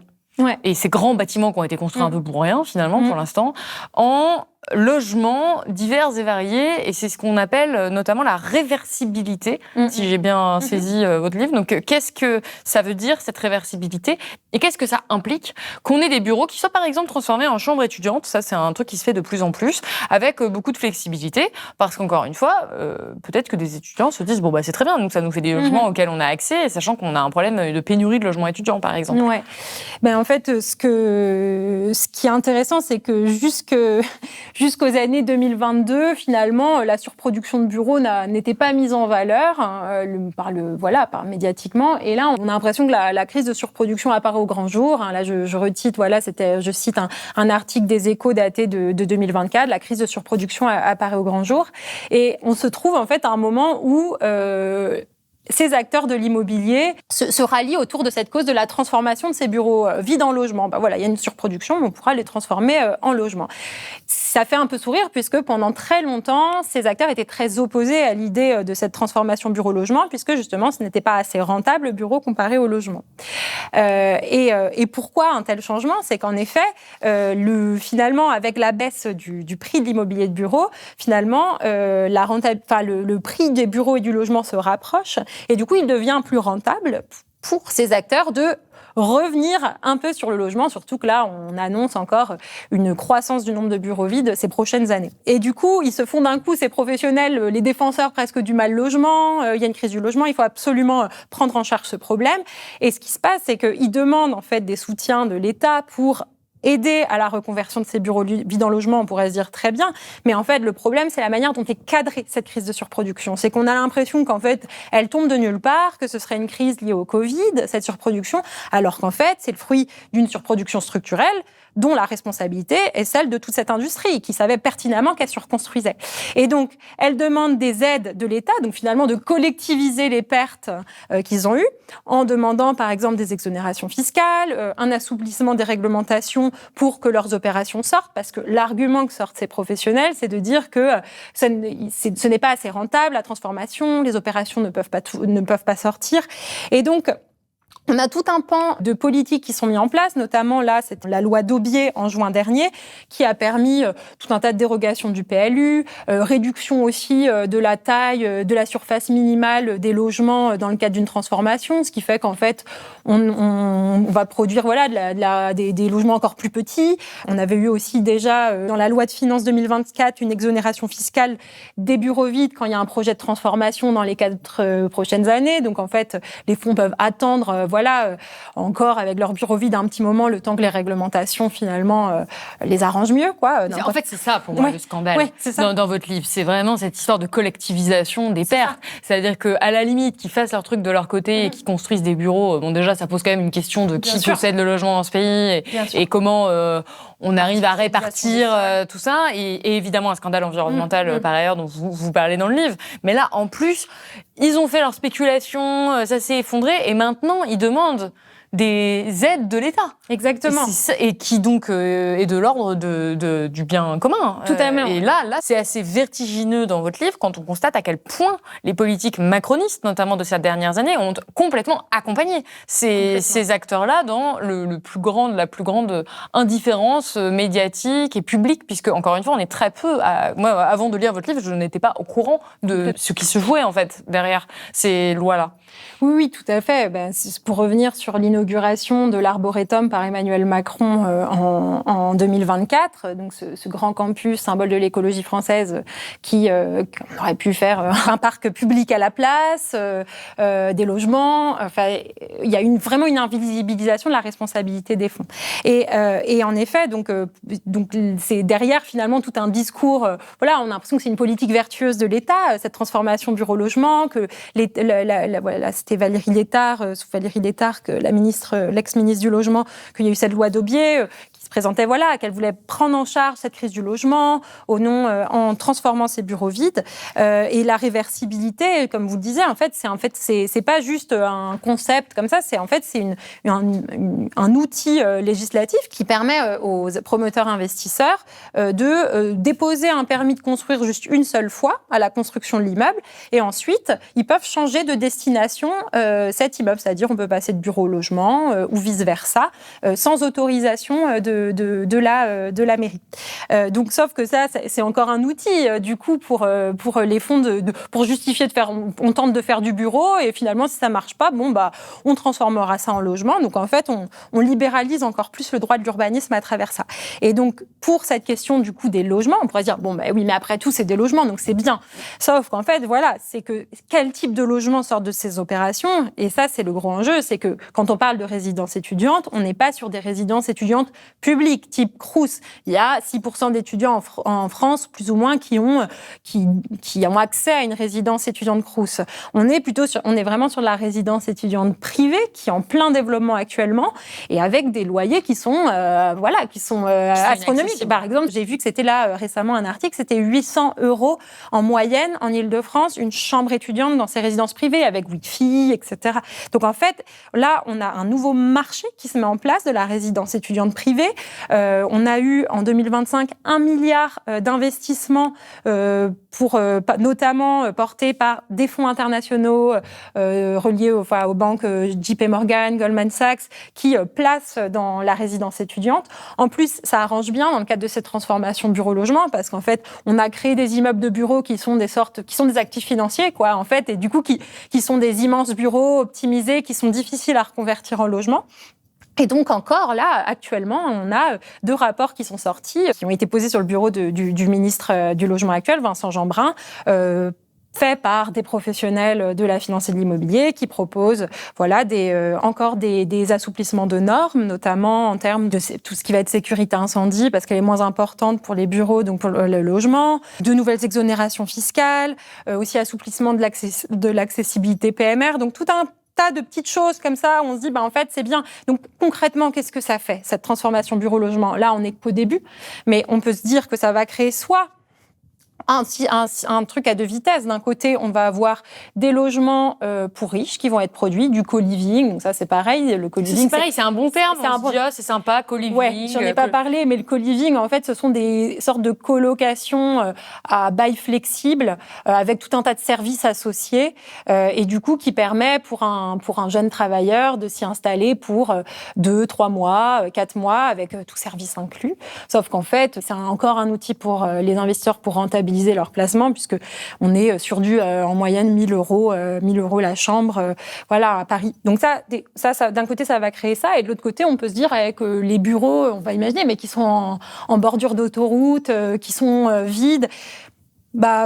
et ces grands bâtiments qui ont été construits un peu pour rien, finalement, pour l'instant, en logements divers et variés, et c'est ce qu'on appelle notamment la réversibilité, si j'ai bien saisi votre livre. Donc, qu'est-ce que ça veut dire, cette réversibilité, et qu'est-ce que ça implique qu'on ait des bureaux qui soient, par exemple, transformés en chambres étudiantes? Ça, c'est un truc qui se fait de plus en plus, avec beaucoup de flexibilité, parce qu'encore une fois, peut-être que des étudiants se disent, c'est très bien, donc ça nous fait des logements auxquels on a accès, sachant qu'on a un problème de pénurie de logements étudiants, par exemple. Ouais. En fait, ce qui est intéressant, c'est que jusqu'aux années 2022, finalement, la surproduction de bureaux n'était pas mise en valeur médiatiquement. Et là, on a l'impression que la crise de surproduction apparaît au grand jour. Là, je cite un article des Échos daté de 2024. La crise de surproduction apparaît au grand jour. Et on se trouve en fait à un moment où ces acteurs de l'immobilier se rallient autour de cette cause de la transformation de ces bureaux vides en logement. Il y a une surproduction, mais on pourra les transformer en logement. Ça fait un peu sourire, puisque pendant très longtemps, ces acteurs étaient très opposés à l'idée de cette transformation bureau-logement, puisque justement, ce n'était pas assez rentable, le bureau, comparé au logement. Et pourquoi un tel changement ? C'est qu'en effet, finalement, avec la baisse du prix de l'immobilier de bureau, finalement, le prix des bureaux et du logement se rapproche, et du coup, il devient plus rentable pour ces acteurs de revenir un peu sur le logement, surtout que là, on annonce encore une croissance du nombre de bureaux vides ces prochaines années. Et du coup, ils se font d'un coup, ces professionnels, les défenseurs presque du mal logement, il y a une crise du logement, il faut absolument prendre en charge ce problème. Et ce qui se passe, c'est qu'ils demandent en fait des soutiens de l'État pour aider à la reconversion de ces bureaux vides en logement, on pourrait se dire très bien. Mais en fait, le problème, c'est la manière dont est cadrée cette crise de surproduction. C'est qu'on a l'impression qu'en fait, elle tombe de nulle part, que ce serait une crise liée au Covid, cette surproduction, alors qu'en fait, c'est le fruit d'une surproduction structurelle dont la responsabilité est celle de toute cette industrie qui savait pertinemment qu'elle surconstruisait. Et donc, elle demande des aides de l'État, donc finalement de collectiviser les pertes qu'ils ont eues, en demandant par exemple des exonérations fiscales, un assouplissement des réglementations pour que leurs opérations sortent, parce que l'argument que sortent ces professionnels, c'est de dire que ce n'est pas assez rentable, la transformation, les opérations ne peuvent pas sortir. Et donc, on a tout un pan de politiques qui sont mis en place, notamment là, c'est la loi d'Aubier en juin dernier, qui a permis tout un tas de dérogations du PLU, réduction aussi de la taille, de la surface minimale des logements dans le cadre d'une transformation, ce qui fait qu'en fait, on va produire des logements encore plus petits. On avait eu aussi déjà dans la loi de finances 2024 une exonération fiscale des bureaux vides quand il y a un projet de transformation dans les 4 prochaines années. Donc en fait, les fonds peuvent attendre encore avec leur bureau vide un petit moment, le temps que les réglementations finalement les arrangent mieux, quoi. En fait, c'est ça pour moi le scandale dans votre livre. C'est vraiment cette histoire de collectivisation des pertes. C'est-à-dire qu'à la limite, qu'ils fassent leur truc de leur côté et qu'ils construisent des bureaux, bon déjà, ça pose quand même une question de qui possède le logement dans ce pays et comment on arrive à répartir tout ça. Et évidemment, un scandale environnemental par ailleurs dont vous parlez dans le livre. Mais là, en plus, ils ont fait leur spéculation, ça s'est effondré et maintenant, ils demandent des aides de l'État. Exactement. Et qui donc est de l'ordre du bien commun. Totalement. Et là, c'est assez vertigineux dans votre livre quand on constate à quel point les politiques macronistes, notamment de ces dernières années, ont complètement accompagné ces acteurs-là dans la plus grande indifférence médiatique et publique, puisque, encore une fois, on est très peu... Moi, avant de lire votre livre, je n'étais pas au courant de ce qui se jouait, en fait, derrière ces lois-là. Oui, tout à fait. Pour revenir sur l'inauguration de l'Arboretum par Emmanuel Macron en 2024, donc ce grand campus, symbole de l'écologie française, on aurait pu faire un parc public à la place, des logements. Enfin, il y a vraiment une invisibilisation de la responsabilité des fonds. Et en effet, donc c'est derrière finalement tout un discours. On a l'impression que c'est une politique vertueuse de l'État, cette transformation bureau-logement, que c'était Valérie Létard, l'ex-ministre du Logement, qu'il y a eu cette loi d'Aubier qui se présentait, qu'elle voulait prendre en charge cette crise du logement en transformant ces bureaux vides. Et la réversibilité, comme vous le disiez, c'est pas juste un concept comme ça, c'est un outil législatif qui permet aux promoteurs investisseurs de déposer un permis de construire juste une seule fois à la construction de l'immeuble, et ensuite ils peuvent changer de destination cet immeuble, c'est-à-dire on peut passer de bureau au logement ou vice-versa, sans autorisation de la mairie. Donc, sauf que ça, c'est encore un outil du coup pour les fonds pour justifier on tente de faire du bureau et finalement si ça marche pas, on transformera ça en logement. Donc en fait, on libéralise encore plus le droit de l'urbanisme à travers ça. Et donc pour cette question du coup des logements, on pourrait dire oui, mais après tout c'est des logements, donc c'est bien. Sauf qu'en fait, c'est que quel type de logement sort de ces opérations? Et ça, c'est le gros enjeu, c'est que quand on parle de résidences étudiantes, on n'est pas sur des résidences étudiantes publiques, type Crous. Il y a 6% d'étudiants en France, plus ou moins, qui ont accès à une résidence étudiante Crous. On est vraiment sur la résidence étudiante privée, qui est en plein développement actuellement, et avec des loyers qui sont astronomiques. Par exemple, j'ai vu que c'était là récemment un article, c'était 800 € en moyenne en Île-de-France, une chambre étudiante dans ces résidences privées, avec Wi-Fi, etc. Donc en fait, là, on a un nouveau marché qui se met en place de la résidence étudiante privée. On a eu en 2025 1 milliard d'investissements notamment portés par des fonds internationaux reliés aux banques JP Morgan, Goldman Sachs, qui placent dans la résidence étudiante. En plus, ça arrange bien dans le cadre de cette transformation bureau-logement, parce qu'en fait, on a créé des immeubles de bureaux qui sont des actifs financiers, quoi, en fait, et du coup, qui sont des immenses bureaux optimisés, qui sont difficiles à reconvertir en logement. Et donc encore, là, actuellement, on a 2 rapports qui sont sortis, qui ont été posés sur le bureau du ministre du Logement actuel, Vincent Jeanbrun, fait par des professionnels de la finance et de l'immobilier qui proposent encore des assouplissements de normes, notamment en termes de tout ce qui va être sécurité incendie, parce qu'elle est moins importante pour les bureaux, donc pour le logement, de nouvelles exonérations fiscales, aussi assouplissement de l'accessibilité PMR, donc tout un tas de petites choses comme ça, on se dit, en fait, c'est bien. Donc, concrètement, qu'est-ce que ça fait, cette transformation bureau-logement ? Là, on n'est qu'au début, mais on peut se dire que ça va créer soit un truc à 2 vitesses. D'un côté, on va avoir des logements pour riches qui vont être produits, du co-living. Donc ça, c'est pareil. Le co-living, c'est pareil, c'est un bon terme. C'est sympa, co-living. Ouais, j'en ai pas parlé, mais le co-living, en fait, ce sont des sortes de colocations à bail flexible avec tout un tas de services associés et du coup qui permet pour un jeune travailleur de s'y installer pour 2, 3 mois, 4 mois avec tout service inclus. Sauf qu'en fait, c'est encore un outil pour les investisseurs pour rentabiliser leur placement, puisque on est sur en moyenne 1 000 € la chambre, à Paris. Donc ça, d'un côté, ça va créer ça, et de l'autre côté, on peut se dire avec les bureaux, on va imaginer, mais qui sont en bordure d'autoroute, qui sont vides,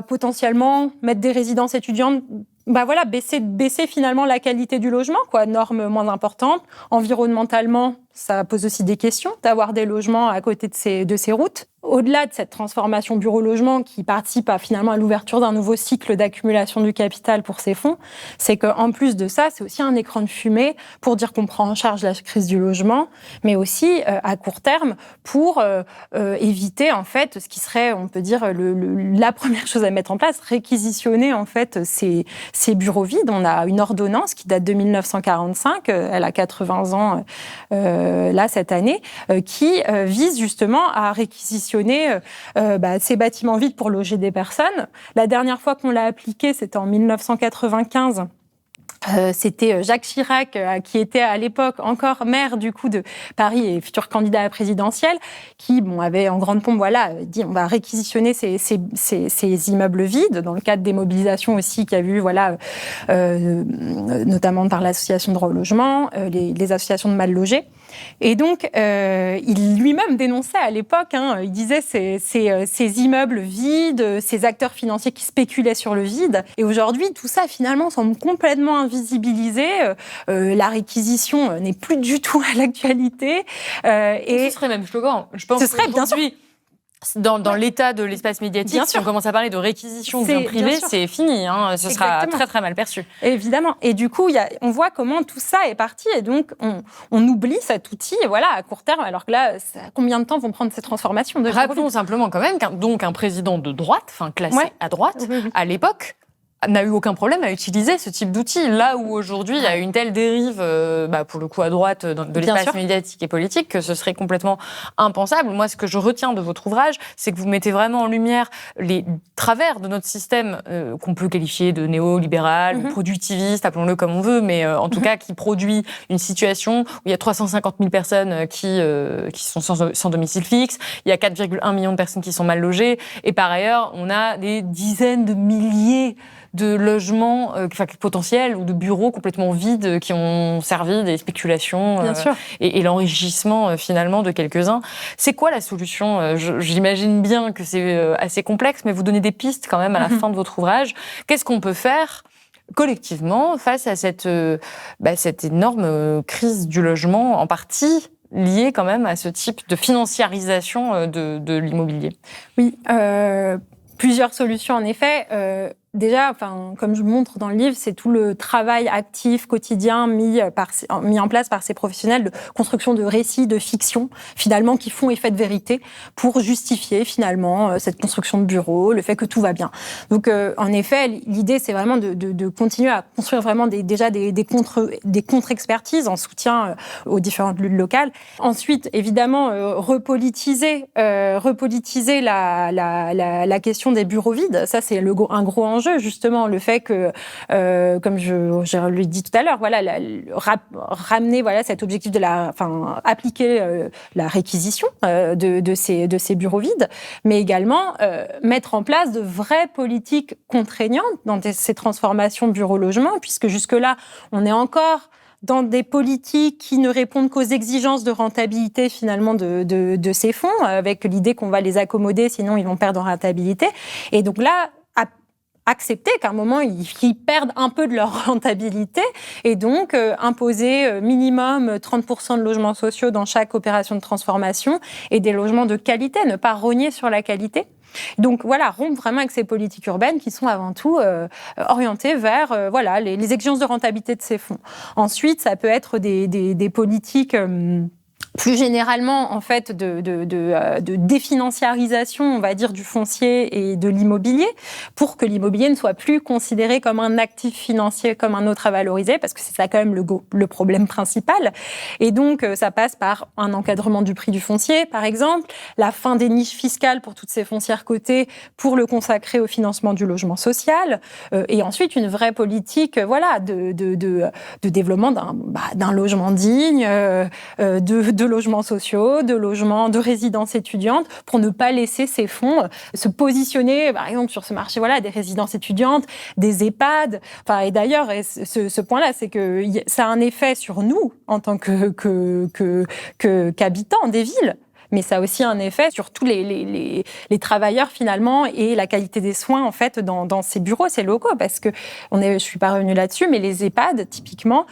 potentiellement mettre des résidences étudiantes, baisser finalement la qualité du logement, normes moins importantes. Environnementalement, ça pose aussi des questions d'avoir des logements à côté de ces routes. Au-delà de cette transformation bureau-logement qui participe finalement à l'ouverture d'un nouveau cycle d'accumulation du capital pour ces fonds, c'est qu'en plus de ça, c'est aussi un écran de fumée pour dire qu'on prend en charge la crise du logement, mais aussi à court terme pour éviter en fait ce qui serait, on peut dire, la première chose à mettre en place, réquisitionner en fait ces bureaux vides. On a une ordonnance qui date de 1945, elle a 80 ans là cette année, qui vise justement à réquisitionner ces bâtiments vides pour loger des personnes. La dernière fois qu'on l'a appliqué, c'était en 1995. C'était Jacques Chirac, qui était à l'époque encore maire du coup de Paris et futur candidat à la présidentielle, qui avait en grande pompe dit on va réquisitionner ces immeubles vides dans le cadre des mobilisations aussi qu'il y a eu notamment par l'association Droit au logement, les associations de mal logés. Et donc il lui-même dénonçait à l'époque, il disait ces immeubles vides, ces acteurs financiers qui spéculaient sur le vide. Et aujourd'hui tout ça finalement semble complètement invisibilisé. La réquisition n'est plus du tout à l'actualité. Et ce serait même choquant. Je pense ce serait bien sûr. Dans l'état de l'espace médiatique, si on commence à parler de réquisition de biens privés, c'est fini. Ce sera très très mal perçu. Évidemment. Et du coup, on voit comment tout ça est parti. Et donc, on oublie cet outil à court terme. Alors que là, combien de temps vont prendre ces transformations ? Rappelons simplement quand même qu'un président de droite, classé à droite, à l'époque, n'a eu aucun problème à utiliser ce type d'outil. Là où aujourd'hui, il y a une telle dérive, pour le coup à droite, de l'espace médiatique et politique, que ce serait complètement impensable. Moi, ce que je retiens de votre ouvrage, c'est que vous mettez vraiment en lumière les travers de notre système, qu'on peut qualifier de néolibéral, ou productiviste, appelons-le comme on veut, mais en tout cas qui produit une situation où il y a 350 000 personnes qui sont sans domicile fixe, il y a 4,1 millions de personnes qui sont mal logées, et par ailleurs, on a des dizaines de milliers de logements potentiels ou de bureaux complètement vides qui ont servi des spéculations et l'enrichissement finalement de quelques-uns. C'est quoi la solution ? J'imagine bien que c'est assez complexe, mais vous donnez des pistes quand même à la fin de votre ouvrage. Qu'est-ce qu'on peut faire collectivement face à cette énorme crise du logement, en partie liée quand même à ce type de financiarisation de l'immobilier ? Oui, plusieurs solutions en effet. déjà, comme je montre dans le livre, c'est tout le travail actif, quotidien, mis en place par ces professionnels de construction de récits, de fiction, finalement, qui font effet de vérité pour justifier, finalement, cette construction de bureau, le fait que tout va bien. Donc, en effet, l'idée, c'est vraiment de continuer à construire vraiment des contre-expertises en soutien aux différentes luttes locales. Ensuite, évidemment, repolitiser la question des bureaux vides. Ça, c'est un gros enjeu. Justement, le fait que, comme je l'ai dit tout à l'heure, ramener cet objectif de appliquer la réquisition de ces bureaux vides, mais également mettre en place de vraies politiques contraignantes dans ces transformations bureau-logement, puisque jusque-là, on est encore dans des politiques qui ne répondent qu'aux exigences de rentabilité finalement de ces fonds, avec l'idée qu'on va les accommoder, sinon ils vont perdre en rentabilité. Et donc là, accepter qu'à un moment, ils perdent un peu de leur rentabilité et donc imposer minimum 30% de logements sociaux dans chaque opération de transformation et des logements de qualité, ne pas rogner sur la qualité. Donc rompre vraiment avec ces politiques urbaines qui sont avant tout orientées vers les exigences de rentabilité de ces fonds. Ensuite, ça peut être des politiques... plus généralement, en fait, de définanciarisation, on va dire, du foncier et de l'immobilier, pour que l'immobilier ne soit plus considéré comme un actif financier, comme un autre à valoriser, parce que c'est ça quand même le problème principal. Et donc, ça passe par un encadrement du prix du foncier, par exemple, la fin des niches fiscales pour toutes ces foncières cotées, pour le consacrer au financement du logement social, et ensuite une vraie politique, de développement d'un logement digne, de logements sociaux, de logements, de résidences étudiantes, pour ne pas laisser ces fonds se positionner, par exemple, sur ce marché, des résidences étudiantes, des EHPAD. Et d'ailleurs, ce point-là, c'est que ça a un effet sur nous, en tant qu'habitants des villes. Mais ça a aussi un effet sur tous les travailleurs finalement et la qualité des soins en fait dans ces bureaux, ces locaux, parce que je suis pas revenue là-dessus, mais les EHPAD typiquement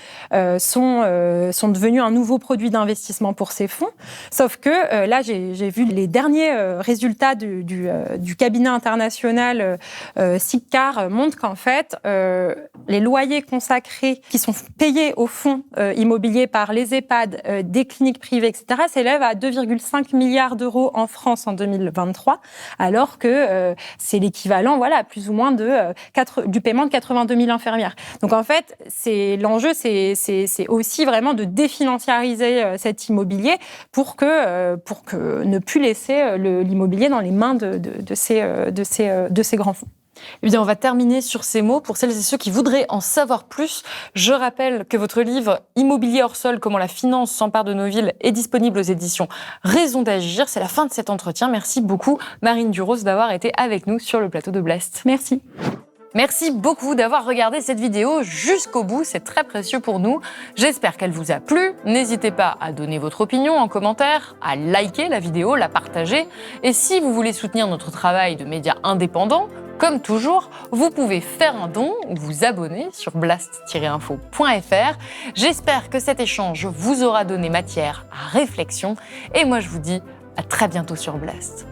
sont devenus un nouveau produit d'investissement pour ces fonds. Sauf que là, j'ai vu les derniers résultats du cabinet international SICCAR montrent qu'en fait les loyers consacrés qui sont payés aux fonds immobiliers par les EHPAD, des cliniques privées, etc., s'élèvent à 2,5 milliards d'euros en France en 2023, alors que c'est l'équivalent, plus ou moins du paiement de 82 000 infirmières. Donc en fait, l'enjeu, c'est aussi vraiment de définanciariser cet immobilier pour que ne plus laisser l'immobilier dans les mains de ces grands fonds. Eh bien, on va terminer sur ces mots. Pour celles et ceux qui voudraient en savoir plus, je rappelle que votre livre « Immobilier hors sol, comment la finance s'empare de nos villes » est disponible aux éditions Raison d'agir. C'est la fin de cet entretien. Merci beaucoup, Marine Duros, d'avoir été avec nous sur le plateau de Blast. Merci. Merci beaucoup d'avoir regardé cette vidéo jusqu'au bout, c'est très précieux pour nous. J'espère qu'elle vous a plu. N'hésitez pas à donner votre opinion en commentaire, à liker la vidéo, la partager. Et si vous voulez soutenir notre travail de médias indépendants, comme toujours, vous pouvez faire un don ou vous abonner sur blast-info.fr. J'espère que cet échange vous aura donné matière à réflexion. Et moi, je vous dis à très bientôt sur Blast.